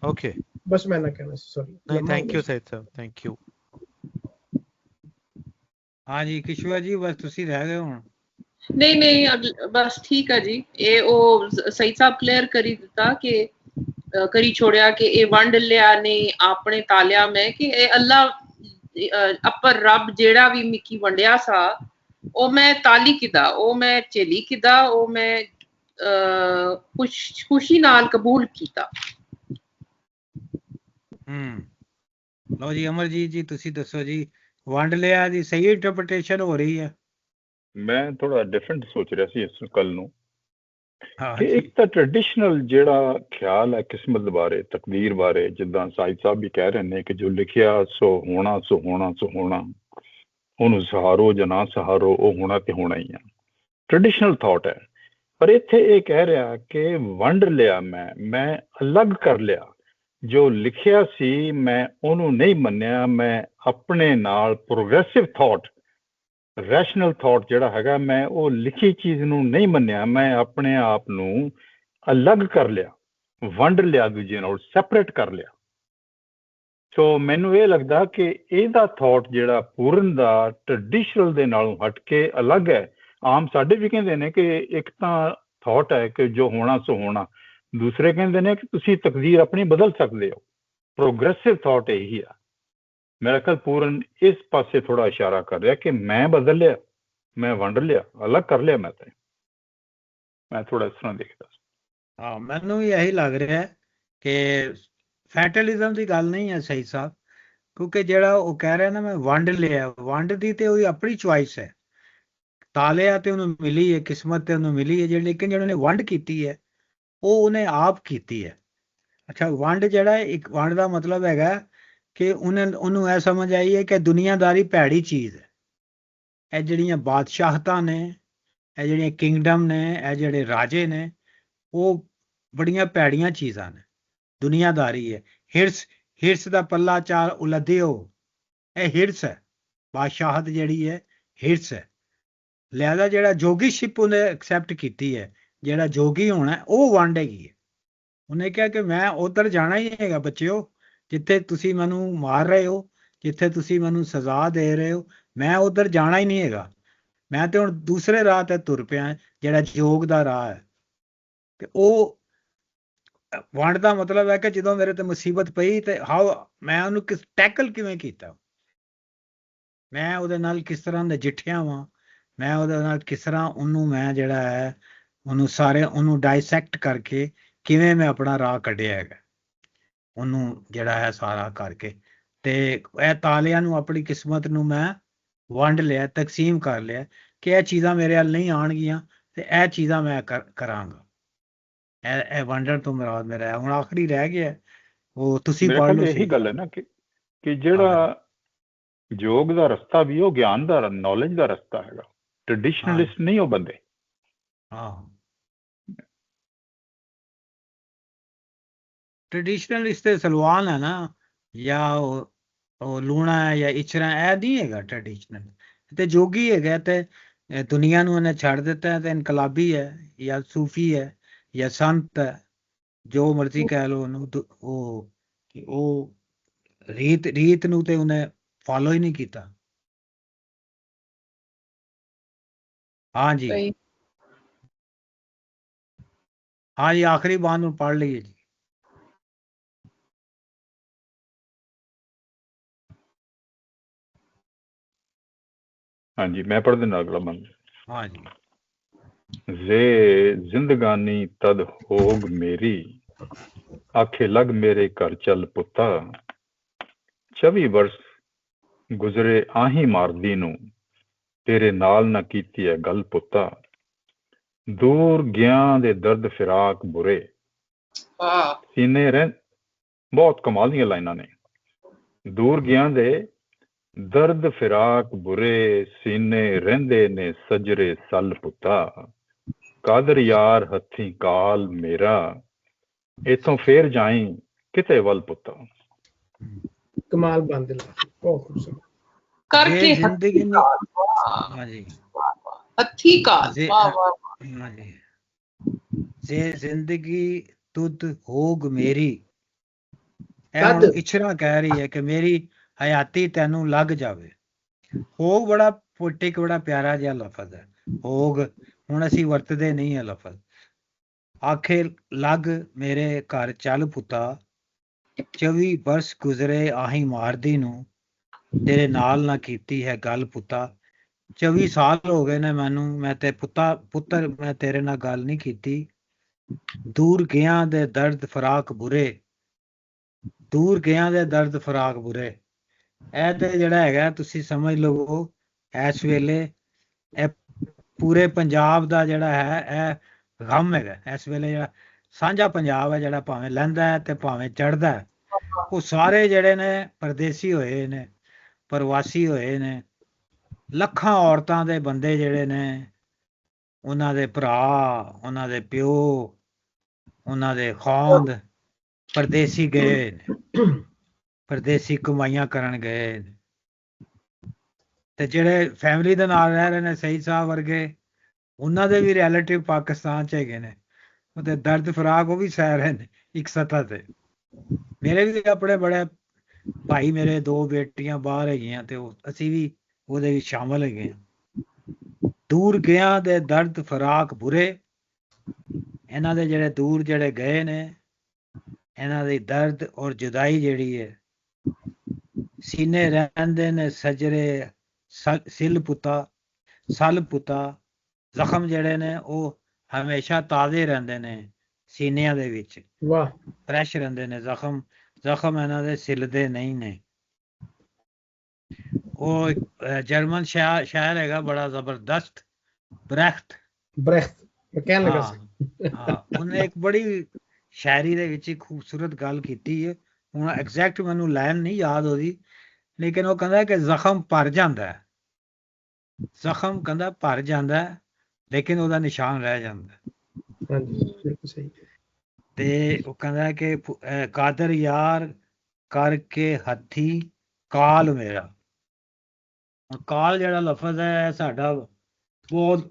ਓਕੇ, ਬਸ ਮੈਂ ਨਾ ਕਹਿਣਾ ਸੀ, ਸੌਰੀ। ਨਹੀਂ, thank you Said Sahib, thank you. ਹਾਂਜੀ ਕਿਸ਼ੋਰ ਜੀ, ਬਸ ਤੁਸੀਂ ਰਹਿ ਗਏ ਹੁਣ। ਨਹੀਂ ਬਸ ਠੀਕ ਹੈ ਜੀ। ਇਹ ਉਹ ਸਹੀ ਸਾਹਿਬ ਕਲੀਅਰ ਕਰੀ ਦਿੱਤਾ ਕਿ ਕਰੀ ਛੋੜਿਆ ਕਿ ਇਹ ਵੰਡ ਲਿਆ ਨੇ ਆਪਣੇ ਤਾਲਿਆ ਮੈਂ, ਕਿ ਇਹ ਅੱਲਾ ਅਪਰ ਰੱਬ ਜਿਹੜਾ ਵੀ ਮਿੱਕੀ ਵੰਡਿਆ ਸਾ ਉਹ ਮੈਂ ਤਾਲੀ ਕਿਦਾ, ਉਹ ਮੈਂ ਝੇਲੀ ਕਿਦਾ, ਉਹ ਮੈਂ ਖੁਸ਼ੀ ਨਾਲ ਕਬੂਲ ਕੀਤਾ। ਲਓ ਜੀ ਅਮਰਜੀਤ ਜੀ ਤੁਸੀਂ ਦੱਸੋ ਜੀ, ਵੰਡ ਲਿਆ ਦੀ ਸਹੀ ਇੰਟਰਪ੍ਰੀਟੇਸ਼ਨ ਹੋ ਰਹੀ ਹੈ? ਮੈਂ ਥੋੜਾ ਡਿਫਰੈਂਟ ਸੋਚ ਰਿਹਾ ਸੀ ਇਸ ਗੱਲ ਨੂੰ ਹਾਂ ਕਿ ਇੱਕ ਤਾਂ ਟ੍ਰੈਡੀਸ਼ਨਲ ਜਿਹੜਾ ਖਿਆਲ ਹੈ ਕਿਸਮਤ ਬਾਰੇ, ਤਕਦੀਰ ਬਾਰੇ, ਜਿੱਦਾਂ ਸਾਈਦ ਸਾਹਿਬ ਵੀ ਕਹਿ ਰਹੇ ਨੇ ਕਿ ਜੋ ਲਿਖਿਆ ਸੋ ਹੋਣਾ, ਸੋ ਹੋਣਾ, ਸੋ ਹੋਣਾ, ਉਹਨੂੰ ਸਹਾਰੋ ਜਾਂ ਨਾ ਸਹਾਰੋ, ਉਹ ਹੋਣਾ ਤੇ ਹੋਣਾ ਹੀ ਆ। ਟ੍ਰੈਡੀਸ਼ਨਲ ਥਾਟ ਹੈ। ਪਰ ਇੱਥੇ ਇਹ ਕਹਿ ਰਿਹਾ ਕਿ ਵੰਡ ਲਿਆ ਮੈਂ ਅਲੱਗ ਕਰ ਲਿਆ। ਜੋ ਲਿਖਿਆ ਸੀ ਮੈਂ ਉਹਨੂੰ ਨਹੀਂ ਮੰਨਿਆ, ਮੈਂ ਆਪਣੇ ਨਾਲ ਪ੍ਰੋਗਰੈਸਿਵ ਥਾਟ, ਰੈਸ਼ਨਲ ਥਾਟ ਜਿਹੜਾ ਹੈਗਾ, ਮੈਂ ਉਹ ਲਿਖੀ ਚੀਜ਼ ਨੂੰ ਨਹੀਂ ਮੰਨਿਆ, ਮੈਂ ਆਪਣੇ ਆਪ ਨੂੰ ਅਲੱਗ ਕਰ ਲਿਆ, ਵੰਡ ਲਿਆ, ਦੂਜੇ ਨਾਲ ਸੈਪਰੇਟ ਕਰ ਲਿਆ। ਸੋ ਮੈਨੂੰ ਇਹ ਲੱਗਦਾ ਕਿ ਇਹਦਾ ਥਾਟ ਜਿਹੜਾ ਪੂਰਨ ਦਾ ਟ੍ਰੈਡੀਸ਼ਨਲ ਦੇ ਨਾਲੋਂ ਹਟ ਕੇ ਅਲੱਗ ਹੈ। ਆਮ ਸਾਡੇ ਵੀ ਕਹਿੰਦੇ ਨੇ ਕਿ ਇੱਕ ਤਾਂ ਥਾਟ ਹੈ ਕਿ ਜੋ ਹੋਣਾ ਸੋ ਹੋਣਾ, ਦੂਸਰੇ ਕਹਿੰਦੇ ਨੇ ਕਿ ਤੁਸੀਂ ਤਕਦੀਰ ਆਪਣੀ ਬਦਲ ਸਕਦੇ ਹੋ। ਪ੍ਰੋਗਰੈਸਿਵ ਥਾਟ ਇਹੀ ਆ। ਮੇਰਾ ਖਿਆਲ ਪੂਰਨ ਇਸ ਪਾਸੇ ਥੋੜਾ ਇਸ਼ਾਰਾ ਕਰ ਰਿਹਾ ਕਿ ਮੈਂ ਬਦਲ ਲਿਆ, ਮੈਂ ਵੰਡ ਲਿਆ, ਅਲੱਗ ਕਰ ਲਿਆ। ਮੈਂ ਥੋੜਾ ਇਸ ਤਰ੍ਹਾਂ ਦੇਖਦਾ। ਹਾਂ ਮੈਨੂੰ ਵੀ ਇਹੀ ਲੱਗ ਰਿਹਾ ਕਿ ਫੈਟਲਿਜ਼ਮ ਦੀ ਗੱਲ ਨਹੀਂ ਹੈ ਸਹੀ ਸਾਹਿਬ, ਕਿਉਂਕਿ ਜਿਹੜਾ ਉਹ ਕਹਿ ਰਿਹਾ ਨਾ ਮੈਂ ਵੰਡ ਲਿਆ, ਵੰਡ ਦੀ ਤੇ ਉਹਦੀ ਆਪਣੀ ਚੁਆਇਸ ਹੈ। ਤਾਲਿਆ ਤੇ ਉਹਨੂੰ ਮਿਲੀ ਹੈ, ਕਿਸਮਤ ਤੇ ਉਹਨੂੰ ਮਿਲੀ ਹੈ, ਲੇਕਿਨ ਜਿਹੜਾ ਉਹਨੇ ਵੰਡ ਕੀਤੀ ਹੈ ਉਹ ਉਹਨੇ ਆਪ ਕੀਤੀ ਹੈ। ਅੱਛਾ, ਵੰਡ ਜਿਹੜਾ ਇੱਕ ਵੰਡ ਦਾ ਮਤਲਬ ਹੈਗਾ ਕਿ ਉਹਨੂੰ ਇਹ ਸਮਝ ਆਈ ਹੈ ਕਿ ਦੁਨੀਆਦਾਰੀ ਭੈੜੀ ਚੀਜ਼ ਹੈ। ਇਹ ਜਿਹੜੀਆਂ ਬਾਦਸ਼ਾਹਤਾਂ ਨੇ, ਇਹ ਜਿਹੜੀਆਂ ਕਿੰਗਡਮ ਨੇ, ਇਹ ਜਿਹੜੇ ਰਾਜੇ ਨੇ, ਉਹ ਬੜੀਆਂ ਭੈੜੀਆਂ ਚੀਜ਼ਾਂ ਨੇ। ਦੁਨੀਆਦਾਰੀ ਹੈ, ਹਿਰਸ ਦਾ ਪੱਲਾ ਚਾਰ ਉਲੱਧਿਓ, ਇਹ ਹਿਰਸ ਹੈ। ਬਾਦਸ਼ਾਹਤ ਜਿਹੜੀ ਹੈ ਹਿਰਸ ਹੈ। ਲਿਹਾਜ਼ਾ ਜਿਹੜਾ ਜੋਗੀਸ਼ਿਪ ਉਹਨੇ ਐਕਸੈਪਟ ਕੀਤੀ ਹੈ, ਜਿਹੜਾ ਜੋਗੀ ਹੋਣਾ, ਉਹ ਵੰਡ ਹੈਗੀ ਹੈ। ਉਹਨੇ ਕਿਹਾ ਕਿ ਮੈਂ ਉੱਧਰ ਜਾਣਾ ਹੀ ਹੈਗਾ ਬੱਚਿਓ, ਜਿੱਥੇ ਤੁਸੀਂ ਮੈਨੂੰ ਮਾਰ ਰਹੇ ਹੋ, ਜਿੱਥੇ ਤੁਸੀਂ ਮੈਨੂੰ ਸਜ਼ਾ ਦੇ ਰਹੇ ਹੋ, ਮੈਂ ਉੱਧਰ ਜਾਣਾ ਹੀ ਨਹੀਂ ਹੈਗਾ। ਮੈਂ ਤੇ ਹੁਣ ਦੂਸਰੇ ਰਾਹ ਤੇ ਤੁਰ ਪਿਆ, ਜਿਹੜਾ ਯੋਗ ਦਾ ਰਾਹ ਹੈ। ਤੇ ਉਹ ਵੰਡ ਦਾ ਮਤਲਬ ਹੈ ਕਿ ਜਦੋਂ ਮੇਰੇ ਤੇ ਮੁਸੀਬਤ ਪਈ ਤੇ ਮੈਂ ਉਹਨੂੰ ਟੈਕਲ ਕਿਵੇਂ ਕੀਤਾ, ਮੈਂ ਉਹਦੇ ਨਾਲ ਕਿਸ ਤਰ੍ਹਾਂ ਨਜਿੱਠਿਆ ਵਾਂ, ਮੈਂ ਉਹਦੇ ਨਾਲ ਕਿਸ ਤਰ੍ਹਾਂ ਉਹਨੂੰ ਮੈਂ ਜਿਹੜਾ ਹੈ ਉਹਨੂੰ ਡਾਇਸੈਕਟ ਕਰਕੇ ਕਿਵੇਂ ਮੈਂ ਆਪਣਾ ਰਾਹ ਕੱਢਿਆ ਹੈਗਾ, ਉਹਨੂੰ ਜਿਹੜਾ ਹੈ ਸਾਰਾ ਕਰਕੇ। ਤੇ ਇਹ ਤਾਲਿਆਂ ਨੂੰ, ਆਪਣੀ ਕਿਸਮਤ ਨੂੰ ਮੈਂ ਵੰਡ ਲਿਆ, ਤਕਸੀਮ ਕਰ ਲਿਆ ਕਿ ਇਹ ਚੀਜ਼ਾਂ ਮੇਰੇ ਵੱਲ ਨਹੀਂ ਆਉਣਗੀਆਂ ਤੇ ਇਹ ਚੀਜ਼ਾਂ ਮੈਂ ਕਰਾਂਗਾ। ਇਹ ਵੰਡਣ ਤੋਂ ਮੁਰਾਦ ਮੇਰਾ ਹੁਣ ਆਖਰੀ ਰਹਿ ਗਿਆ, ਉਹ ਤੁਸੀਂ ਪੜ੍ਹ ਲਓ। ਇਹੀ ਗੱਲ ਹੈ ਨਾ ਕਿ ਜਿਹੜਾ ਯੋਗ ਦਾ ਰਸਤਾ ਵੀ ਉਹ ਗਿਆਨ ਦਾ, ਨੌਲੇਜ ਦਾ ਰਸਤਾ ਹੈਗਾ। ਟ੍ਰੈਡੀਸ਼ਨਲਿਸਟ ਨਹੀਂ ਉਹ ਬੰਦੇ। ਟ੍ਰੈਡੀਸ਼ਨਲਿਸਟ ਤੇ ਸਲਵਾਨ ਹੈ ਨਾ, ਜਾਂ ਉਹ ਲੂਣਾ ਹੈ ਜਾਂ ਇਚਰਾ, ਇਹ ਨਹੀਂ ਹੈਗਾ ਟ੍ਰੈਡੀਸ਼ਨਲ। ਤੇ ਜੋਗੀ ਹੈਗਾ ਤੇ ਦੁਨੀਆ ਨੂੰ ਉਹਨੇ ਛੱਡ ਦਿੱਤਾ, ਤੇ ਇਨਕਲਾਬੀ ਹੈ ਜਾਂ ਸੂਫੀ ਹੈ ਜਾਂ ਸੰਤ ਹੈ, ਜੋ ਮਰਜ਼ੀ ਕਹਿ ਲਓ ਉਹਨੂੰ। ਉਹ ਰੀਤ ਨੂੰ ਤੇ ਉਹਨੇ ਫਾਲੋ ਹੀ ਨਹੀਂ ਕੀਤਾ। ਹਾਂਜੀ ਸਹੀ। ਹਾਂਜੀ ਆਖਰੀ ਬਾਤ ਨੂੰ ਪੜ੍ਹ ਲਈਏ ਜੀ। ਹਾਂਜੀ ਮੈਂ ਪੜ੍ਹ ਦਿੰਦਾ ਅਗਲਾ ਬੰਦ। ਹਾਂਜੀ ਜੇ ਜ਼ਿੰਦਗਾਨੀ ਤਦ ਹੋਗ ਮੇਰੀ, ਆਖੇ ਲਗ ਮੇਰੇ ਘਰ ਚੱਲ ਪੁੱਤਾ। 24 ਵਰਸ ਗੁਜ਼ਰੇ ਆਹੀਂ ਮਾਰਦੀ ਨੂੰ, ਤੇਰੇ ਨਾਲ ਨਾ ਕੀਤੀ ਹੈ ਗੱਲ ਪੁੱਤਾ। ਦੂਰ ਗਿਆ ਦੇ ਦਰਦ ਫਿਰਾਕ ਬੁਰੇ, ਵਾਹ ਸੀਨੇ ਰਹਿ ਬਹੁਤ ਕਮਾਲ ਦੀਆਂ ਲਾਈਨਾਂ ਨੇ। ਦੂਰ ਗਿਆ ਦੇ ਦਰਦ ਫਿਰਾਕ ਬੁਰੇ, ਸੀਨੇ ਰਹਿੰਦੇ ਨੇ ਸਜਰੇ ਸਲ ਪੁੱਤਾ। ਕਾਦਰ ਯਾਰ ਹੱਥੀਂ ਕਾਲ ਮੇਰਾ, ਇੱਥੋਂ ਫੇਰ ਜਾਈ ਕਿਤੇ ਵੱਲ ਪੁੱਤਾ। ਕਮਾਲ ਬੰਦ ਲਾ, ਬਹੁਤ ਖੂਬਸੂਰਤ। ਕਰਕੇ ਜੇ ਜ਼ਿੰਦਗੀ ਨੂੰ ਵਾਹ, ਹਾਂਜੀ ਹੱਥੀ ਕਾਲ ਜੇ ਵਾਹ ਵਾਹ। ਹਾਂਜੀ ਜੇ ਜ਼ਿੰਦਗੀ ਤੁਧ ਹੋਗ ਮੇਰੀ, ਇਹ ਹੁਣ ਤਦ ਇਸ਼ਰਾ ਕਹਿ ਰਹੀ ਹੈ ਕਿ ਮੇਰੀ ਹਯਾਤੀ ਤੈਨੂੰ ਲੱਗ ਜਾਵੇ। ਹੋਗ ਬੜਾ ਪੋਇਟਿਕ, ਬੜਾ ਪਿਆਰਾ ਜਿਹਾ ਲਫ਼ਜ਼ ਹੈ ਹੋਗ। ਹੁਣ ਅਸੀਂ ਵਰਤਦੇ ਨਹੀਂ ਹੈ ਲਫ਼ਜ਼। ਆਖੇ ਲੱਗ ਮੇਰੇ ਘਰ ਚੱਲ ਪੁੱਤਾ, 24 ਬਰਸ ਗੁਜ਼ਰੇ ਆਹੀਂ ਮਾਰਦੀ ਨੂੰ, ਤੇਰੇ ਨਾਲ ਨਾ ਕੀਤੀ ਹੈ ਗੱਲ ਪੁੱਤਾ। 24 ਸਾਲ ਹੋ ਗਏ ਨੇ ਮੈਨੂੰ, ਮੈਂ ਤੇ ਪੁੱਤਰ ਮੈਂ ਤੇਰੇ ਨਾਲ ਗੱਲ ਨਹੀਂ ਕੀਤੀ। ਦੂਰ ਗਿਆ ਦੇ ਦਰਦ ਫਰਾਕ ਬੁਰੇ, ਦੂਰ ਗਿਆ ਦੇ ਦਰਦ ਫਰਾਕ ਬੁਰੇ। ਇਹ ਤੇ ਜਿਹੜਾ ਹੈਗਾ ਤੁਸੀਂ ਸਮਝ ਲਵੋ ਇਸ ਵੇਲੇ ਇਹ ਪੂਰੇ ਪੰਜਾਬ ਦਾ ਜਿਹੜਾ ਹੈ ਇਹ ਗਮ ਹੈਗਾ ਇਸ ਵੇਲੇ। ਜਿਹੜਾ ਸਾਂਝਾ ਪੰਜਾਬ ਹੈ, ਜਿਹੜਾ ਭਾਵੇਂ ਲਹਿੰਦਾ ਹੈ ਤੇ ਭਾਵੇਂ ਚੜ੍ਹਦਾ ਹੈ, ਉਹ ਸਾਰੇ ਜਿਹੜੇ ਨੇ ਪਰਦੇਸੀ ਹੋਏ ਨੇ, ਪ੍ਰਵਾਸੀ ਹੋਏ ਨੇ। ਲੱਖਾਂ ਔਰਤਾਂ ਦੇ ਬੰਦੇ ਜਿਹੜੇ ਨੇ, ਉਹਨਾਂ ਦੇ ਭਰਾ, ਉਹਨਾਂ ਦੇ ਪਿਓ, ਉਹਨਾਂ ਦੇ ਖਾਂਦ ਪਰਦੇਸੀ ਗਏ ਨੇ, ਪਰਦੇਸੀ ਕਮਾਈਆਂ ਕਰਨ ਗਏ ਨੇ। ਤੇ ਜਿਹੜੇ ਫੈਮਿਲੀ ਦੇ ਨਾਲ ਰਹਿ ਰਹੇ ਨੇ ਸਈਦ ਸਾਹਿਬ ਵਰਗੇ, ਉਹਨਾਂ ਦੇ ਵੀ ਰਿਲੇਟਿਵ ਪਾਕਿਸਤਾਨ 'ਚ ਹੈਗੇ ਨੇ, ਉਹਦੇ ਦਰਦ ਫਰਾਕ ਉਹ ਵੀ ਸਹਿ ਰਹੇ ਨੇ ਇੱਕ ਸਤ੍ਹਾ ਤੇ। ਮੇਰੇ ਵੀ ਆਪਣੇ ਬੜੇ ਭਾਈ, ਮੇਰੇ 2 ਬੇਟੀਆਂ ਬਾਹਰ ਹੈਗੀਆਂ ਤੇ ਅਸੀਂ ਵੀ ਉਹਦੇ ਵਿੱਚ ਸ਼ਾਮਲ ਹੈਗੇ ਹਾਂ। ਦੂਰ ਗਿਆ ਦੇ ਦਰਦ ਫਰਾਕ ਬੁਰੇ, ਇਹਨਾਂ ਦੇ ਜਿਹੜੇ ਦੂਰ ਜਿਹੜੇ ਗਏ ਨੇ, ਇਹਨਾਂ ਦੀ ਦਰਦ ਔਰ ਜੁਦਾਈ ਜਿਹੜੀ ਹੈ, ਸੀਨੇ ਰਹਿੰਦੇ ਨੇ ਸਜਰੇ ਸਿਲ ਪੁੱਤਾ, ਸਲ ਪੁੱਤਾ। ਜ਼ਖਮ ਜਿਹੜੇ ਨੇ ਉਹ ਹਮੇਸ਼ਾ ਤਾਜ਼ੇ ਰਹਿੰਦੇ ਨੇ ਸੀਨਿਆਂ ਦੇ ਵਿੱਚ, ਵਾਹ ਫਰੈਸ਼ ਰਹਿੰਦੇ ਨੇ ਜ਼ਖਮ। ਜ਼ਖਮ ਇਹਨਾਂ ਦੇ ਸਿਲਦੇ ਨਹੀਂ ਨੇ। ਉਹ ਜਰਮਨ ਸ਼ਾਇਰ ਹੈਗਾ ਬੜਾ ਜ਼ਬਰਦਸਤ, ਬ੍ਰੈਖਟ। ਬ੍ਰੈਖਟ, ਮੈਂ ਕਹਿਣ ਲੱਗਾ ਹਾਂ ਸੀ। ਹਾਂ, ਉਹਨੇ ਇੱਕ ਬੜੀ ਸ਼ਾਇਰੀ ਦੇ ਵਿੱਚ ਇੱਕ ਖੂਬਸੂਰਤ ਗੱਲ ਕੀਤੀ ਹੈ। ਹੁਣ ਐਗਜ਼ੈਕਟ ਮੈਨੂੰ ਲਾਈਨ ਨਹੀਂ ਯਾਦ ਉਹਦੀ, ਲੇਕਿਨ ਉਹ ਕਹਿੰਦਾ ਕਿ ਜ਼ਖਮ ਭਰ ਜਾਂਦਾ ਹੈ, ਜ਼ਖਮ ਕਹਿੰਦਾ ਭਰ ਜਾਂਦਾ ਹੈ, ਲੇਕਿਨ ਉਹਦਾ ਨਿਸ਼ਾਨ ਰਹਿ ਜਾਂਦਾ। ਹਾਂਜੀ ਬਿਲਕੁਲ ਸਹੀ। ਤੇ ਉਹ ਕਹਿੰਦਾ ਕਿ ਕਾਦਰ ਯਾਰ ਕਰਕੇ ਹੱਥੀ ਕਾਲ ਮੇਰਾ। ਕਾਲ ਜਿਹੜਾ ਲਫ਼ਜ਼ ਹੈ ਸਾਡਾ ਬਹੁਤ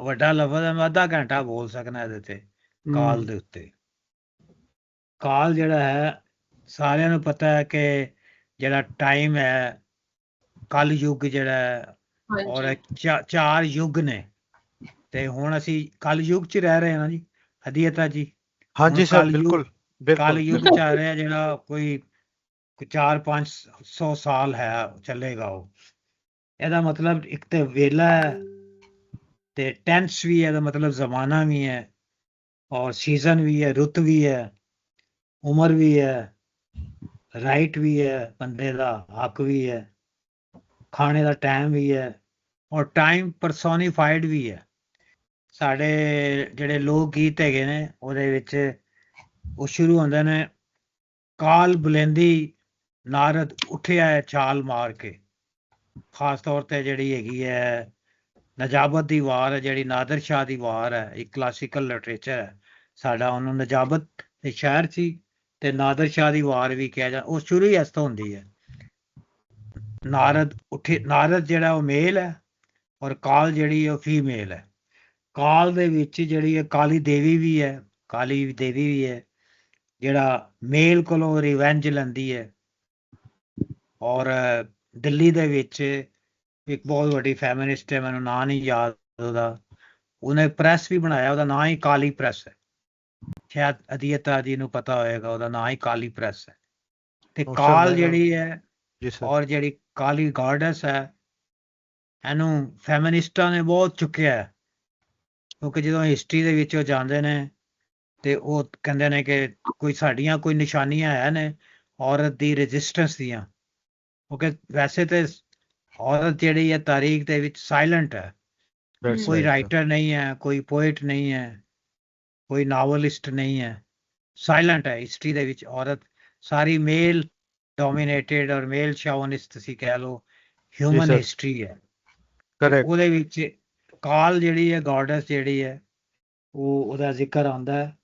ਵੱਡਾ ਲਫ਼ਜ਼ ਹੈ। ਮੈਂ ਅੱਧਾ ਘੰਟਾ ਬੋਲ ਸਕਦਾ ਇਹਦੇ ਤੇ, ਕਾਲ ਦੇ ਉੱਤੇ। ਕਾਲ ਜਿਹੜਾ ਹੈ ਸਾਰਿਆਂ ਨੂੰ ਪਤਾ ਹੈ ਕਿ ਜਿਹੜਾ ਟਾਈਮ ਹੈ, ਕਲ ਯੁੱਗ ਜਿਹੜਾ ਹੈ, ਔਰ 4 ਯੁੱਗ ਨੇ। ਤੇ ਹੁਣ ਅਸੀਂ ਕਲ ਯੁੱਗ 'ਚ ਰਹਿ ਰਹੇ ਹਾਂ ਜੀ ਹਦੀਅਤਾ ਜੀ। ਹਾਂਜੀ ਸਰ, ਬਿਲਕੁਲ ਕਲ ਬਿਲਕੁਲ। ਯੁੱਗ 'ਚ ਆ ਰਿਹਾ, ਜਿਹੜਾ ਕੋਈ 400-500 ਸਾਲ ਹੈ ਚੱਲੇਗਾ ਉਹ। ਇਹਦਾ ਮਤਲਬ ਇੱਕ ਤੇ ਵੇਲਾ ਹੈ, ਤੇ ਟੈਂਸ ਵੀ ਹੈ, ਇਹਦਾ ਮਤਲਬ ਜ਼ਮਾਨਾ ਵੀ ਹੈ, ਔਰ ਸੀਜ਼ਨ ਵੀ ਹੈ, ਰੁੱਤ ਵੀ ਹੈ, ਉਮਰ ਵੀ ਹੈ, ਰਾਈਟ ਵੀ ਹੈ, ਬੰਦੇ ਦਾ ਹੱਕ ਵੀ ਹੈ, ਖਾਣੇ ਦਾ ਟਾਈਮ ਵੀ ਹੈ, ਔਰ ਟਾਈਮ ਪਰਸੋਨੀਫਾਈਡ ਵੀ ਹੈ। ਸਾਡੇ ਜਿਹੜੇ ਲੋਕ ਗੀਤ ਹੈਗੇ ਨੇ ਉਹਦੇ ਵਿੱਚ ਉਹ ਸ਼ੁਰੂ ਹੁੰਦੇ ਨੇ, ਕਾਲ ਬੁਲੰਦੀ ਨਾਰਦ ਉੱਠਿਆ ਹੈ ਛਾਲ ਮਾਰ ਕੇ। ਖਾਸ ਤੌਰ ਤੇ ਜਿਹੜੀ ਹੈਗੀ ਹੈ ਨਜਾਬਤ ਦੀ ਵਾਰ ਹੈ, ਜਿਹੜੀ ਨਾਦਰ ਸ਼ਾਹ ਦੀ ਵਾਰ ਹੈ, ਇੱਕ ਕਲਾਸੀਕਲ ਲਿਟਰੇਚਰ ਹੈ ਸਾਡਾ, ਉਹਨੂੰ ਨਜਾਬਤ ਦੇ ਸ਼ਾਇਰ ਸੀ ਤੇ ਨਾਦਰ ਸ਼ਾਹ ਦੀ ਵਾਰ ਵੀ ਕਿਹਾ ਜਾਂਦਾ। ਉਹ ਸ਼ੁਰੂ ਹੀ ਇਸ ਤੋਂ ਹੁੰਦੀ ਹੈ, ਨਾਰਦ ਉੱਠੇ। ਨਾਰਦ ਜਿਹੜਾ ਉਹ ਮੇਲ ਹੈ, ਔਰ ਕਾਲ ਜਿਹੜੀ ਉਹ ਫੀਮੇਲ ਹੈ। ਕਾਲ ਦੇ ਵਿੱਚ ਜਿਹੜੀ ਹੈ ਕਾਲੀ ਦੇਵੀ ਵੀ ਹੈ, ਕਾਲੀ ਦੇਵੀ ਵੀ ਹੈ, ਜਿਹੜਾ ਮੇਲ ਕੋਲੋਂ ਰਿਵੈਂਜ ਲੈਂਦੀ ਹੈ, ਔਰ ਦਿੱਲੀ ਦੇ ਵਿੱਚ ਇੱਕ ਬਹੁਤ ਵੱਡੀ ਫੈਮਿਨਿਸਟ ਹੈ, ਮੈਨੂੰ ਨਾਂ ਨਹੀਂ ਯਾਦ ਉਹਦਾ, ਉਹਨੇ ਪ੍ਰੈਸ ਵੀ ਬਣਾਇਆ, ਉਹਦਾ ਨਾਂ ਹੀ ਕਾਲੀ ਪ੍ਰੈਸ ਹੈ। ਸ਼ਾਇਦ ਅਦੀਅਤਾ ਜੀ ਨੂੰ ਪਤਾ ਹੋਏਗਾ, ਉਹਦਾ ਨਾਂ ਹੀ ਕਾਲੀ ਪ੍ਰੈਸ ਹੈ। ਤੇ ਕਾਲ ਜਿਹੜੀ ਹੈ ਔਰ ਜਿਹੜੀ ਕਾਲੀ ਗਾਰਡਸ ਹੈ, ਇਹਨੂੰ ਫੈਮਿਨਿਸਟਾਂ ਨੇ ਬਹੁਤ ਚੁੱਕਿਆ ਹੈ, ਕਿਉਂਕਿ ਜਦੋਂ ਹਿਸਟਰੀ ਦੇ ਵਿੱਚ ਉਹ ਜਾਂਦੇ ਨੇ ਤੇ ਉਹ ਕਹਿੰਦੇ ਨੇ ਕਿ ਕੋਈ ਸਾਡੀਆਂ ਕੋਈ ਨਿਸ਼ਾਨੀਆਂ ਹੈ ਨੇ ਔਰਤ ਦੀ ਰੈਜ਼ਿਸਟੈਂਸ ਦੀਆਂ, ਕਿਉਂਕਿ ਵੈਸੇ ਤੇ ਔਰਤ ਜਿਹੜੀ ਹੈ ਤਾਰੀਖ ਦੇ ਵਿੱਚ ਸਾਇਲੈਂਟ ਹੈ, ਕੋਈ ਰਾਈਟਰ ਨਹੀਂ ਹੈ, ਕੋਈ ਪੋਇਟ ਨਹੀਂ ਹੈ, ਕੋਈ ਨਾਵਲਿਸਟ ਨਹੀਂ ਹੈ, ਸਾਇਲੈਂਟ ਹੈ ਹਿਸਟਰੀ ਦੇ ਵਿੱਚ। ਔਰਤ ਸਾਰੀ ਮੇਲ ਡੋਮੀਨੇਟਡ ਔਰ ਮੇਲ ਸ਼ਾਵਨਿਸਟ ਤੁਸੀਂ ਕਹਿ ਲਓ ਹਿਊਮਨ ਹਿਸਟਰੀ ਹੈ। ਉਹਦੇ ਵਿੱਚ ਕਾਲ ਜਿਹੜੀ ਹੈ ਗॉडेस ਜਿਹੜੀ ਹੈ ਉਹਦਾ ਜ਼ਿਕਰ ਆਉਂਦਾ ਹੈ,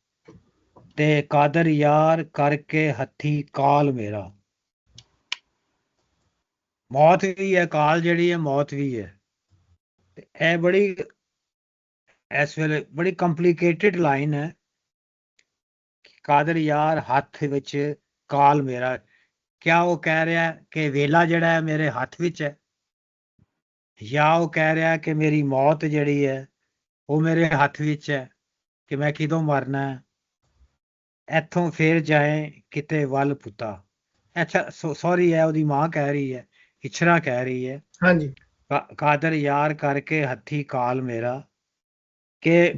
ਤੇ ਕਾਦਰ ਯਾਰ ਕਰਕੇ ਹੱਥੀ ਕਾਲ ਮੇਰਾ। ਮੌਤ ਵੀ ਹੈ, ਕਾਲ ਜਿਹੜੀ ਹੈ ਮੌਤ ਵੀ ਹੈ। ਤੇ ਇਹ ਬੜੀ ਇਸ ਵੇਲੇ ਬੜੀ ਕੰਪਲੀਕੇਟਡ ਲਾਈਨ ਹੈ, ਕਾਦਰ ਯਾਰ ਹੱਥ ਵਿੱਚ ਕਾਲ ਮੇਰਾ। ਕਿਆ ਉਹ ਕਹਿ ਰਿਹਾ ਕਿ ਵੇਲਾ ਜਿਹੜਾ ਹੈ ਮੇਰੇ ਹੱਥ ਵਿੱਚ ਹੈ, ਜਾਂ ਉਹ ਕਹਿ ਰਿਹਾ ਕਿ ਮੇਰੀ ਮੌਤ ਜਿਹੜੀ ਹੈ ਉਹ ਮੇਰੇ ਹੱਥ ਵਿੱਚ ਹੈ, ਕਿ ਮੈਂ ਕਿਦੋਂ ਮਰਨਾ ਹੈ। ਇੱਥੋਂ ਫੇਰ ਜਾਏ ਕਿਤੇ ਵੱਲ ਪੁੱਤਾ। ਅੱਛਾ ਸੌਰੀ ਹੈ, ਉਹਦੀ ਮਾਂ ਕਹਿ ਰਹੀ ਹੈ, ਇਛਰਾ ਕਹਿ ਰਹੀ ਹੈ, ਹਾਂਜੀ, ਕਾਦਰ ਯਾਰ ਕਰਕੇ ਹੱਥੀ ਕਾਲ ਮੇਰਾ, ਕਿ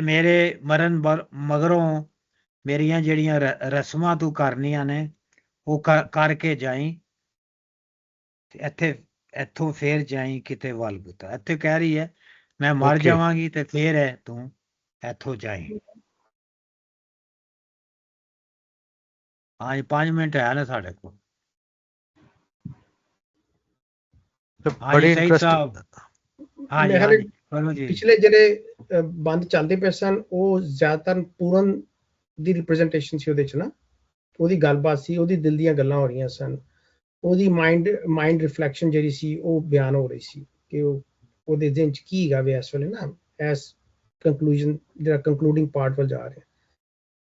ਮੇਰੇ ਮਰਨ ਮਗਰੋਂ ਮੇਰੀਆਂ ਜਿਹੜੀਆਂ ਰਸਮਾਂ ਤੂੰ ਕਰਨੀਆਂ ਨੇ ਉਹ ਕਰਕੇ ਜਾਈ, ਤੇ ਇੱਥੋਂ ਫੇਰ ਜਾਈ ਕਿਤੇ ਵੱਲ ਪੁੱਤਾ। ਇੱਥੇ ਕਹਿ ਰਹੀ ਹੈ ਮੈਂ ਮਰ ਜਾਵਾਂਗੀ ਤੇ ਫੇਰ ਹੈ ਤੂੰ ਇੱਥੋਂ ਜਾਈ। ਹਾਂਜੀ 5 ਮਿੰਟ ਹੈ ਨਾ ਸਾਡੇ ਕੋਲ। ਬੜੀ ਇੰਟਰਸਟਿੰਗ। ਪਿਛਲੇ ਜਿਹੜੇ ਬੰਦ ਚੱਲਦੇ ਪਏ ਸਨ ਉਹ ਜ਼ਿਆਦਾਤਰ ਪੂਰਨ ਦੀ ਰਿਪਰੈਜ਼ੈਂਟੇਸ਼ਨ ਸੀ ਉਹਦੇ ਚ ਨਾ, ਉਹਦੀ ਗੱਲਬਾਤ ਸੀ, ਉਹਦੀ ਦਿਲ ਦੀਆਂ ਗੱਲਾਂ ਹੋ ਰਹੀਆਂ ਸਨ, ਉਹਦੀ ਮਾਈਂਡ ਰਿਫਲੈਕਸ਼ਨ ਜਿਹੜੀ ਸੀ ਉਹ ਬਿਆਨ ਹੋ ਰਹੀ ਸੀ ਕਿ ਉਹਦੇ ਦਿਨ ਚ ਕੀ ਹੈਗਾ ਵੇ ਇਸ ਵੇਲੇ ਨਾ, ਐਸ ਕੰਕਲੂਜਨ ਜਿਹੜਾ ਕੰਕਲੂਡਿੰਗ ਪਾਰਟ ਵੱਲ ਜਾ ਰਿਹਾ।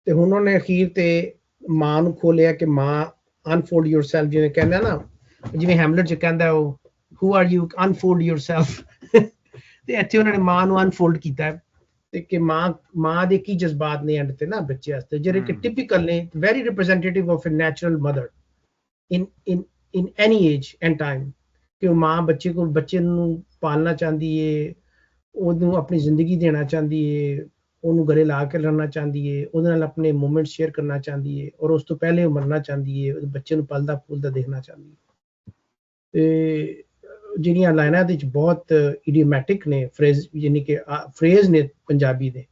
ਤੇ ਹੁਣ ਉਹਨੇ ਅਖੀਰ ਤੇ ਮਾਂ ਨੂੰ ਖੋਲਿਆ ਕਿ ਮਾਂ ਅਨਫੋਲਡ ਯੋਰਸੈਲਫ, ਜਿਵੇਂ ਕਹਿੰਦਾ ਨਾ, ਜਿਵੇਂ ਹੈਮਲਟ ਚ ਕਹਿੰਦਾ ਉਹ who are you, unfold yourself ਤੇ ਇੱਥੇ ਉਹਨਾਂ ਨੇ ਮਾਂ ਨੂੰ ਅਨਫੋਲਡ ਕੀਤਾ ਤੇ ਕਿ ਮਾਂ ਦੇ ਕੀ ਜਜ਼ਬਾਤ ਨੇ ਐਂਡ ਤੇ ਨਾ ਬੱਚੇ ਵਾਸਤੇ, ਜਿਹੜੇ ਕਿ ਟਿਪੀਕਲ ਨੇ, very representative of a natural mother in any age and time, ਕਿ ਮਾਂ ਬੱਚੇ ਨੂੰ ਪਾਲਣਾ ਚਾਹੁੰਦੀ ਏ, ਉਹਨੂੰ ਆਪਣੀ ਜ਼ਿੰਦਗੀ ਦੇਣਾ ਚਾਹੁੰਦੀ ਏ, ਉਹਨੂੰ ਗਲੇ ਲਾ ਕੇ ਰਹਿਣਾ ਚਾਹੁੰਦੀ ਏ, ਉਹਦੇ ਨਾਲ ਆਪਣੇ ਮੂਮੈਂਟ ਸ਼ੇਅਰ ਕਰਨਾ ਚਾਹੁੰਦੀ ਏ, ਔਰ ਉਸ ਤੋਂ ਪਹਿਲੇ ਉਹ ਮਰਨਾ ਚਾਹੁੰਦੀ ਏ, ਬੱਚੇ ਨੂੰ ਪਲਦਾ ਫੁੱਲਦਾ ਦੇਖਣਾ ਚਾਹੁੰਦੀ ਏ। ਤੇ ਜਿਹੜੀਆਂ ਲਾਈਨਾਂ ਦੇ ਵਿੱਚ ਬਹੁਤ ਇਡੀਓਮੈਟਿਕ ਨੇ ਫਰੇਜ਼, ਯਾਨੀ ਕਿ ਫਰੇਜ਼ ਨੇ ਪੰਜਾਬੀ ਦੇ,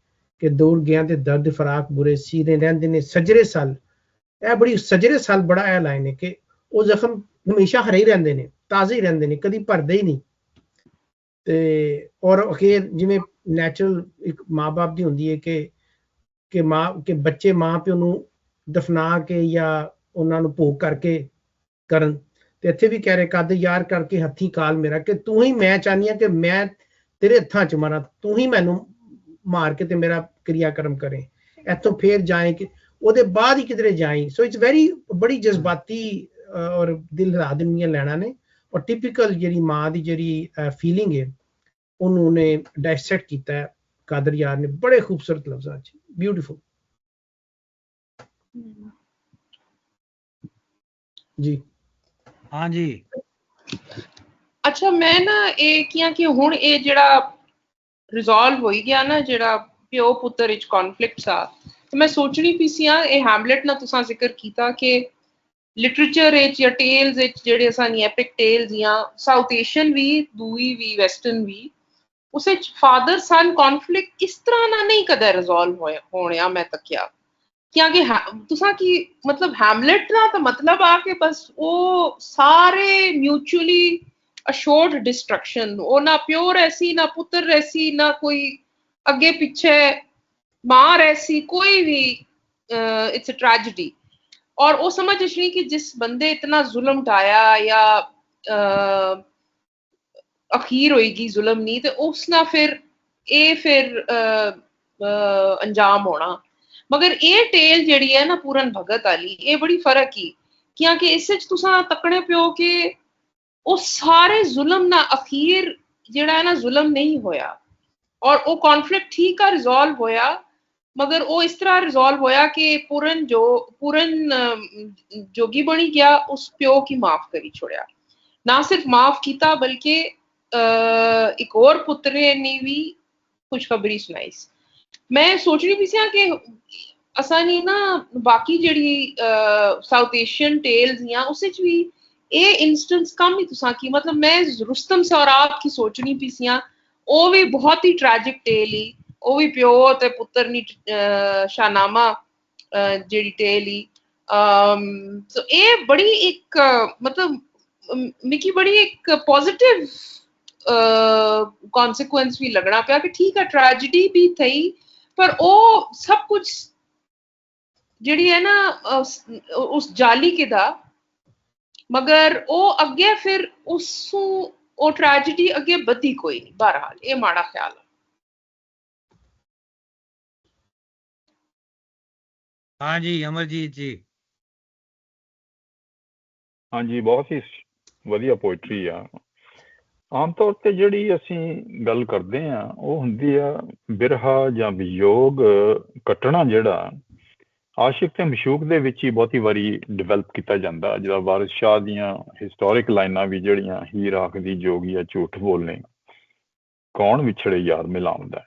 ਕਿ ਦੂਰ ਗਿਆ ਤੇ ਦਰਦ ਫਰਾਕ ਬੁਰੇ ਸੀਨੇ ਰਹਿੰਦੇ ਨੇ ਸਜਰੇ ਸਾਲ। ਇਹ ਬੜੀ ਸਜਰੇ ਸਾਲ ਬੜਾ ਇਹ ਲਾਈਨ ਹੈ ਕਿ ਉਹ ਜ਼ਖਮ ਹਮੇਸ਼ਾ ਹਰੇ ਹੀ ਰਹਿੰਦੇ ਨੇ, ਤਾਜ਼ੇ ਹੀ ਰਹਿੰਦੇ ਨੇ, ਕਦੀ ਭਰਦੇ ਹੀ ਨਹੀਂ। ਤੇ ਔਰ ਅਖੀਰ ਜਿਵੇਂ ਨੈਚੁਰਲ ਇੱਕ ਮਾਂ-ਬਾਪ ਦੀ ਹੁੰਦੀ ਹੈ ਕਿ ਬੱਚੇ ਮਾਂ ਪਿਓ ਨੂੰ ਦਫਨਾ ਕੇ ਜਾਂ ਉਹਨਾਂ ਨੂੰ ਭੋਗ ਕਰਕੇ ਕਰਨ, ਤੇ ਇੱਥੇ ਵੀ ਕਹਿ ਰਹੇ ਕਾਦਰ ਯਾਰ ਕਰਕੇ ਹੱਥੀ ਕਾਲ ਮੇਰਾ, ਕਿ ਤੂੰ ਹੀ, ਮੈਂ ਚਾਹੁੰਦੀ ਹਾਂ ਕਿ ਮੈਂ ਤੇਰੇ ਹੱਥਾਂ 'ਚ ਮਰਾਂ, ਤੂੰ ਹੀ ਮੈਨੂੰ ਮਾਰ ਕੇ ਤੇ ਮੇਰਾ ਕਿਰਿਆਕਰਮ ਕਰੇ, ਇੱਥੋਂ ਫੇਰ ਜਾਏ ਕਿ ਉਹਦੇ ਬਾਅਦ ਹੀ ਕਿਧਰੇ ਜਾਈ। ਸੋ ਇਟਸ ਵੈਰੀ ਬੜੀ ਜਜ਼ਬਾਤੀ ਔਰ ਦਿਲ ਹਿਲਾ ਦੇਣ ਦੀਆਂ ਲੈਣਾ ਨੇ, ਔਰ ਟਿਪੀਕਲ ਜਿਹੜੀ ਮਾਂ ਦੀ ਜਿਹੜੀ ਫੀਲਿੰਗ ਹੈ ਉਹਨੂੰ ਉਹਨੇ ਡਾਇਸੈਕਟ ਕੀਤਾ ਹੈ ਕਾਦਰ ਯਾਰ ਨੇ ਬੜੇ ਖੂਬਸੂਰਤ ਲਫ਼ਜ਼ਾਂ 'ਚ। ਬਿਊਟੀਫੁਲ ਜੀ। हाँ जी। अच्छा मैं ना कि हुण ये जेड़ा रिजॉल्व हो गया ना, जेड़ा प्यो पुत्तर विच कॉन्फ्लिक्ट सा, तो मैं सोचनी पई सी ये हैमलेट ना तुसां जिक्र कीता कि लिटरेचर विच या टेल्स विच जेड़े असां एपिक टेल्स या साउथ एशियन भी दूई भी वैस्टर्न भी उस विच फादर सन कॉन्फ्लिक्ट इस तरह ना नहीं कदे रिजॉल्व होया मैं तक्या। क्योंकि तुसा की मतलब हैमलेट ना तो मतलब आ के बस वो सारे म्यूचुअली अशोर्ड डिस्ट्रक्शन, वो ना प्योर ऐसी ना पुत्र ऐसी ना कोई अगे पीछे मां ऐसी कोई भी, इट्स अ ट्रेजेडी। और वो समझ नहीं कि जिस बंदे इतना जुल्म ढाया या अखीर होएगी जुल्म नहीं तो उसना फिर अंजाम होना। मगर ये टेल जेड़ी है ना पूरन भगत वाली, ये बड़ी फर्क ही, क्योंकि इस तुसा तकने पियो कि ਉਹ ਸਾਰੇ ਜ਼ੁਲਮ ਨਾ ਅਖੀਰ ਜਿਹੜਾ ਹੈ ਨਾ ਜ਼ੁਲਮ ਨਹੀਂ ਹੋਇਆ ਔਰ ਉਹ ਕਨਫਲਿਕਟ ਠੀਕ ਆ ਰਿਜ਼ੋਲਵ ਹੋਇਆ ਮਗਰ ਉਹ ਇਸ ਤਰ੍ਹਾਂ ਰਿਜ਼ੋਲਵ ਹੋਇਆ ਕਿ ਪੂਰਨ ਜੋਗੀ ਬਣੀ ਗਿਆ ਉਸ ਪਿਓ ਕੀ ਮਾਫ ਕਰੀ ਛੋੜਿਆ ਨਾ ਸਿਰਫ ਮਾਫ ਕੀਤਾ ਬਲਕਿ ਇੱਕ ਹੋਰ ਪੁੱਤਰੇ ਨੇ ਵੀ ਖੁਸ਼ਖਬਰੀ ਸੁਣਾਈ ਮੈਂ ਸੋਚ ਰਹੀ ਸੀ ਕਿ ਅਸਾਂ ਨੇ ਨਾ ਬਾਕੀ ਜਿਹੜੀ ਸਾਊਥ ਏਸ਼ੀਅਨ ਟੇਲਸ ਜਾਂ ਉਸ ਵਿੱਚ ਵੀ ਇਹ ਇੰਸਟੈਂਸ ਕਮ ਹੀ ਤੁਸਾਂ ਕੀ ਮਤਲਬ ਮੈਂ ਰੁਸਤਮ ਸੌਰਾਬ ਕੀ ਸੋਚਣੀ ਪਈ ਸੀ ਉਹ ਵੀ ਬਹੁਤ ਹੀ ਟ੍ਰੈਜਿਕ ਟੇਲ ਹੀ ਉਹ ਵੀ ਪਿਓ ਤੇ ਪੁੱਤਰ ਨੀ ਸ਼ਾਹਨਾਮਾ ਜਿਹੜੀ ਟੇਲ ਹੀ ਸੋ ਇਹ ਬੜੀ ਇੱਕ ਮਤਲਬ ਮਿਕੀ ਬੜੀ ਇੱਕ ਪੋਜ਼ਿਟਿਵ ਕਨਸੀਕੁਐਂਸ ਵੀ ਲੱਗਣਾ ਪਿਆ ਕਿ ਠੀਕ ਹੈ ਟ੍ਰੈਜੇਡੀ ਵੀ ਥਈ ਪਰ ਉਹ ਸਭ ਕੁਝ ਜਿਹੜੀ ਹੈ ਨਾ ਉਸ ਜਾਲੀ ਕਿਦਾ ਮਗਰ ਉਹ ਅੱਗੇ ਫਿਰ ਉਸ ਉਹ ਟ੍ਰੈਜੇਡੀ ਅੱਗੇ ਵਧੀ ਕੋਈ ਨਹੀਂ ਬਹਰਹਾਲ ਇਹ ਮਾੜਾ ਖਿਆਲ ਹੈ ਹਾਂਜੀ ਅਮਰਜੀਤ ਜੀ ਹਾਂਜੀ ਬਹੁਤ ਹੀ ਵਧੀਆ ਪੋਇਟਰੀ ਆ ਆਮ ਤੌਰ ਤੇ ਜਿਹੜੀ ਅਸੀਂ ਗੱਲ ਕਰਦੇ ਆ ਉਹ ਹੁੰਦੀ ਆ ਬਿਰਹਾ ਜਾਂ ਵਿਯੋਗ ਕੱਟਣਾ ਜਿਹੜਾ ਆਸ਼ਿਕ ਤੇ ਮਸ਼ੂਕ ਦੇ ਵਿੱਚ ਹੀ ਬਹੁਤੀ ਵਾਰੀ ਡਿਵੈਲਪ ਕੀਤਾ ਜਾਂਦਾ ਜਿਹੜਾ ਵਾਰਿਸ ਸ਼ਾਹ ਦੀਆਂ ਹਿਸਟੋਰਿਕ ਲਾਈਨਾਂ ਵੀ ਜਿਹੜੀਆਂ ਹੀਰ ਆਖਦੀ ਜੋਗੀ ਆ ਝੂਠ ਬੋਲਨੇ ਕੌਣ ਵਿਛੜੇ ਯਾਰ ਮਿਲਾਉਂਦਾ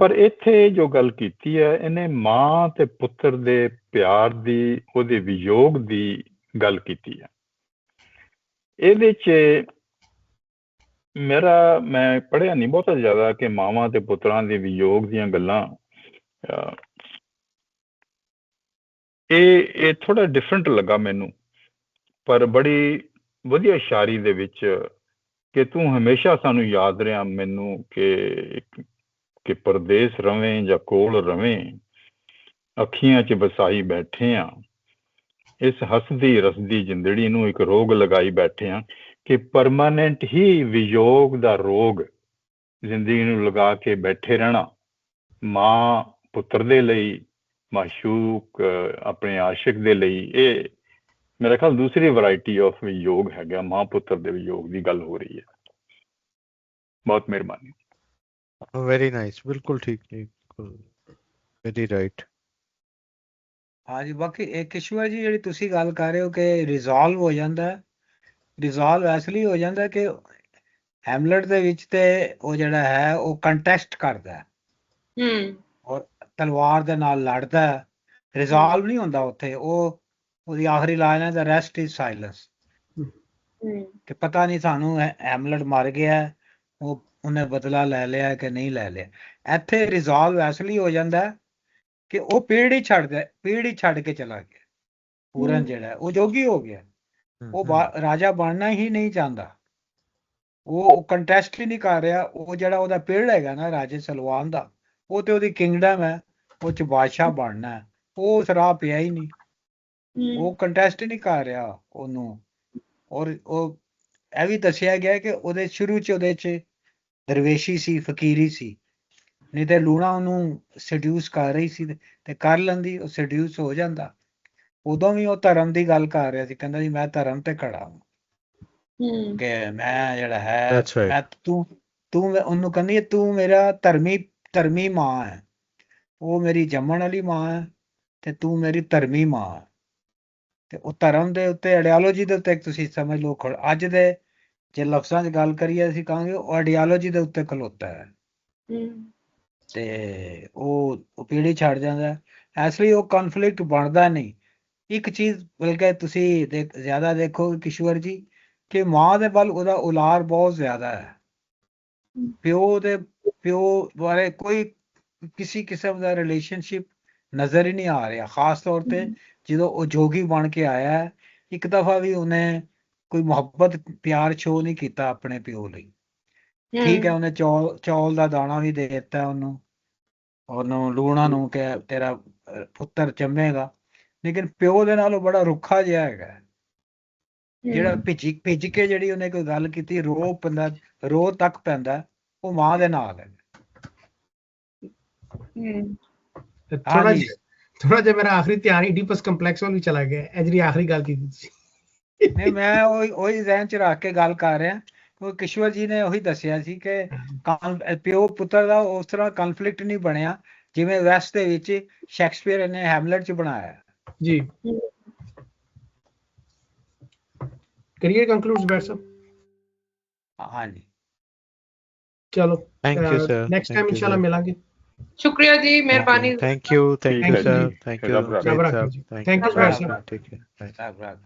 ਪਰ ਇੱਥੇ ਜੋ ਗੱਲ ਕੀਤੀ ਹੈ ਇਹਨੇ ਮਾਂ ਤੇ ਪੁੱਤਰ ਦੇ ਪਿਆਰ ਦੀ ਉਹਦੇ ਵਿਯੋਗ ਦੀ ਗੱਲ ਕੀਤੀ ਹੈ ਇਹਦੇ 'ਚ ਮੈਂ ਪੜ੍ਹਿਆ ਨਹੀਂ ਬਹੁਤਾ ਜ਼ਿਆਦਾ ਕਿ ਮਾਵਾਂ ਤੇ ਪੁੱਤਰਾਂ ਦੇ ਵਿਯੋਗ ਦੀਆਂ ਗੱਲਾਂ ਇਹ ਥੋੜਾ ਡਿਫਰੈਂਟ ਲੱਗਾ ਮੈਨੂੰ ਪਰ ਬੜੀ ਵਧੀਆ ਸ਼ਾਇਰੀ ਦੇ ਵਿੱਚ ਕਿ ਤੂੰ ਹਮੇਸ਼ਾ ਸਾਨੂੰ ਯਾਦ ਰਿਹਾ ਮੈਨੂੰ ਕਿ ਪਰਦੇਸ ਰਵੇਂ ਜਾਂ ਕੋਲ ਰਵੇਂ ਅੱਖੀਆਂ 'ਚ ਵਸਾਈ ਬੈਠੇ ਆ ਇਸ ਹੱਸਦੀ ਰਸਦੀ ਜ਼ਿੰਦੜੀ ਨੂੰ ਇੱਕ ਰੋਗ ਲਗਾਈ ਬੈਠੇ ਆ ਕਿ ਪਰਮਾਨੈਂਟ ਹੀ ਵਿਯੋਗ ਦਾ ਰੋਗ ਜ਼ਿੰਦਗੀ ਨੂੰ ਲਗਾ ਕੇ ਬੈਠੇ ਰਹਿਣਾ ਮਾਂ ਪੁੱਤਰ ਦੇ ਲਈ ਮਾਸ਼ੂਕ ਆਪਣੇ ਆਸ਼ਿਕ ਦੇ ਲਈ ਇਹ ਮੇਰਾ ਖਿਆਲ ਦੂਸਰੀ ਵੈਰਾਈਟੀ ਆਫ ਵਿਯੋਗ ਹੈਗਾ ਮਾਂ ਪੁੱਤਰ ਦੇ ਵਿਯੋਗ ਦੀ ਗੱਲ ਹੋ ਰਹੀ ਹੈ ਬਹੁਤ ਮਿਹਰਬਾਨੀ ਵੈਰੀ ਨਾਈਸ ਬਿਲਕੁਲ ਠੀਕ ਵੈਰੀ ਰਾਈਟ ਹਾਂਜੀ ਬਾਕੀ ਇਹ ਕਿਸ਼ਵਰ ਜੀ ਜਿਹੜੀ ਤੁਸੀਂ ਗੱਲ ਕਰ ਰਹੇ ਹੋ ਕਿ ਰਿਜ਼ੋਲਵ ਹੋ ਜਾਂਦਾ ਰਿਜ਼ੋਲਵ ਇਸ ਲਈ ਹੋ ਜਾਂਦਾ ਕਿ ਹੈਮਲਟ ਦੇ ਵਿੱਚ ਤੇ ਉਹ ਜਿਹੜਾ ਹੈ ਉਹ ਕੰਟੈਸਟ ਕਰਦਾ ਔਰ ਤਲਵਾਰ ਦੇ ਨਾਲ ਲੜਦਾ ਰਿਜ਼ੋਲਵ ਨਹੀਂ ਹੁੰਦਾ ਉੱਥੇ ਉਹਦੀ ਆਖਰੀ ਲਾਈਨ ਹੈ ਦਾ ਰੈਸਟ ਇਜ਼ ਸਾਇਲੈਂਸ ਕਿ ਪਤਾ ਨਹੀਂ ਸਾਨੂੰ ਹੈਮਲਟ ਮਰ ਗਿਆ ਉਹਨੇ ਬਦਲਾ ਲੈ ਲਿਆ ਕਿ ਨਹੀਂ ਲੈ ਲਿਆ ਇੱਥੇ ਰਿਜ਼ੋਲਵ ਇਸ ਲਈ ਹੋ ਜਾਂਦਾ ਕਿ ਉਹ ਪੀੜ੍ਹੀ ਛੱਡ ਕੇ ਚਲਾ ਗਿਆ ਪੂਰਨ ਜਿਹੜਾ ਉਹ ਜੋਗੀ ਹੋ ਗਿਆ ਉਹ ਰਾਜਾ ਬਣਨਾ ਹੀ ਨਹੀਂ ਚਾਹੁੰਦਾ ਉਹ ਕੰਟੈਸਟ ਹੀ ਨਹੀਂ ਕਰ ਰਿਹਾ ਉਹ ਜਿਹੜਾ ਉਹਦਾ ਪੀੜ ਹੈਗਾ ਨਾ ਰਾਜੇ ਸਲਵਾਨ ਦਾ ਉਹ ਤੇ ਉਹਦੀ ਕਿੰਗਡਮ ਹੈ ਉਹ ਚ ਬਾਦਸ਼ਾਹ ਬਣਨਾ ਉਹ ਸ਼ਰਾਬ ਪਿਆ ਹੀ ਨਹੀਂ ਉਹ ਕੰਟੈਸਟ ਹੀ ਨਹੀਂ ਕਰ ਰਿਹਾ ਉਹਨੂੰ ਔਰ ਉਹ ਇਹ ਵੀ ਦੱਸਿਆ ਗਿਆ ਕਿ ਉਹਦੇ ਸ਼ੁਰੂ ਚ ਉਹਦੇ ਚ ਦਰਵੇਸ਼ੀ ਸੀ ਫਕੀਰੀ ਸੀ ਨਹੀਂ ਤੇ ਲੂਣਾ ਉਹਨੂੰ ਸਡਿਊਸ ਕਰ ਰਹੀ ਸੀ ਤੇ ਕਰ ਲੈਂਦੀ ਉਹ ਸਡਿਊਸ ਹੋ ਜਾਂਦਾ ਉਦੋਂ ਵੀ ਉਹ ਧਰਮ ਦੀ ਗੱਲ ਕਰ ਰਿਹਾ ਸੀ ਕਹਿੰਦਾ ਜੀ ਮੈਂ ਧਰਮ ਤੇ ਖੜਾ ਕਿ ਮੈਂ ਜਿਹੜਾ ਹੈ ਮੈਂ ਤੂੰ ਉਹਨੂੰ ਕਹਿੰਦੀ ਤੂੰ ਮੇਰਾ ਧਰਮੀ ਮਾਂ ਹੈ ਉਹ ਮੇਰੀ ਜੰਮਣ ਵਾਲੀ ਮਾਂ ਹੈ ਤੇ ਤੂੰ ਮੇਰੀ ਧਰਮੀ ਮਾਂ ਹੈ ਤੇ ਉਹ ਧਰਮ ਦੇ ਉੱਤੇ ਆਈਡੀਓਲੋਜੀ ਦੇ ਉੱਤੇ ਤੁਸੀਂ ਸਮਝ ਲਓ ਅੱਜ ਦੇ ਜੇ ਲਫ਼ਜ਼ਾਂ 'ਚ ਗੱਲ ਕਰੀਏ ਅਸੀਂ ਕਹਾਂਗੇ ਉਹ ਆਈਡੀਓਲੋਜੀ ਦੇ ਉੱਤੇ ਖਲੋਤਾ ਹੈ ਤੇ ਉਹ ਪੀੜ੍ਹੀ ਛੱਡ ਜਾਂਦਾ ਇਸ ਲਈ ਉਹ ਕਨਫਲਿਕਟ ਬਣਦਾ ਨਹੀਂ ਇੱਕ ਚੀਜ਼ ਬਲਕਿ ਤੁਸੀਂ ਜ਼ਿਆਦਾ ਦੇਖੋ ਕਿਸ਼ਵਰ ਜੀ ਕਿ ਮਾਂ ਦੇ ਵੱਲ ਉਹਦਾ ਉਲਾਰ ਬਹੁਤ ਜ਼ਿਆਦਾ ਹੈ ਪਿਓ ਬਾਰੇ ਕੋਈ ਕਿਸੇ ਕਿਸਮ ਦਾ ਰਿਲੇਸ਼ਨਸ਼ਿਪ ਨਜ਼ਰ ਹੀ ਨਹੀਂ ਆ ਰਿਹਾ ਖਾਸ ਤੌਰ ਤੇ ਜਦੋਂ ਉਹ ਜੋਗੀ ਬਣ ਕੇ ਆਇਆ ਇੱਕ ਦਫਾ ਵੀ ਉਹਨੇ ਕੋਈ ਮੁਹੱਬਤ ਪਿਆਰ ਸ਼ੋ ਨਹੀਂ ਕੀਤਾ ਆਪਣੇ ਪਿਓ ਲਈ ਠੀਕ ਹੈ ਉਹਨੇ ਚੌਲ ਦਾ ਦਾਣਾ ਵੀ ਦੇ ਦਿੱਤਾ ਉਹਨੂੰ ਲੂਣਾ ਨੂੰ ਕਿ ਤੇਰਾ ਪੁੱਤਰ ਜੰਮੇਗਾ ਲੇਕਿਨ ਪਿਓ ਦੇ ਨਾਲ ਉਹ ਬੜਾ ਰੁੱਖਾ ਜਿਹਾ ਹੈਗਾ ਜਿਹੜਾ ਭਿੱਜ ਕੇ ਜਿਹੜੀ ਉਹਨੇ ਕੋਈ ਗੱਲ ਕੀਤੀ ਰੋ ਤੱਕ ਪੈਂਦਾ ਉਹ ਮਾਂ ਦੇ ਨਾਲ ਹੈ ਥੋੜਾ ਜਿਹਾ ਮੇਰਾ ਆਖਰੀ ਧਿਆਨ ਇਡੀਪਸ ਕੰਪਲੈਕਸ ਵੱਲ ਵੀ ਚਲਾ ਗਿਆ ਇਹ ਜਿਹੜੀ ਆਖਰੀ ਗੱਲ ਕੀਤੀ ਤੁਸੀਂ ਨਹੀਂ ਮੈਂ ਉਹੀ ਜ਼ਹਿਨ ਚ ਰੱਖ ਕੇ ਗੱਲ ਕਰ ਰਿਹਾ ਕਿਉਂਕਿ ਕਿਸ਼ਵਰ ਜੀ ਨੇ ਉਹੀ ਦੱਸਿਆ ਸੀ ਕਿ ਪਿਓ ਪੁੱਤਰ ਦਾ ਉਸ ਤਰ੍ਹਾਂ ਕਨਫਲਿਕਟ ਨਹੀਂ ਬਣਿਆ ਜਿਵੇਂ ਵੈਸਟ ਦੇ ਵਿੱਚ ਸ਼ੈਕਸਪੀਅਰ ਨੇ ਹੈਮਲਟ ਚ ਬਣਾਇਆ। ਜੀ ਕਰੀਏ ਕੰਕਲੂਡਸ ਬੈਠ ਸਾਹਿਬ। ਹਾਂਜੀ ਚਲੋ thank you sir, next time ਇਨਸ਼ਾਅੱਲਾ ਮਿਲਾਂਗੇ। ਸ਼ੁਕਰੀਆ ਜੀ, ਮਿਹਰਬਾਨੀ। ਥੈਂਕ ਯੂ ਠੀਕ ਹੈ ਸਰ, ਜੀ। ਥੈਂਕ ਰੱਬ ਯੂ ਰੱਖੇ। ਰੱਬ ਰੱਖੇ ਜੀ। Thank you, sir, sir. ਠੀਕ ਹੈ। ਰਾਤ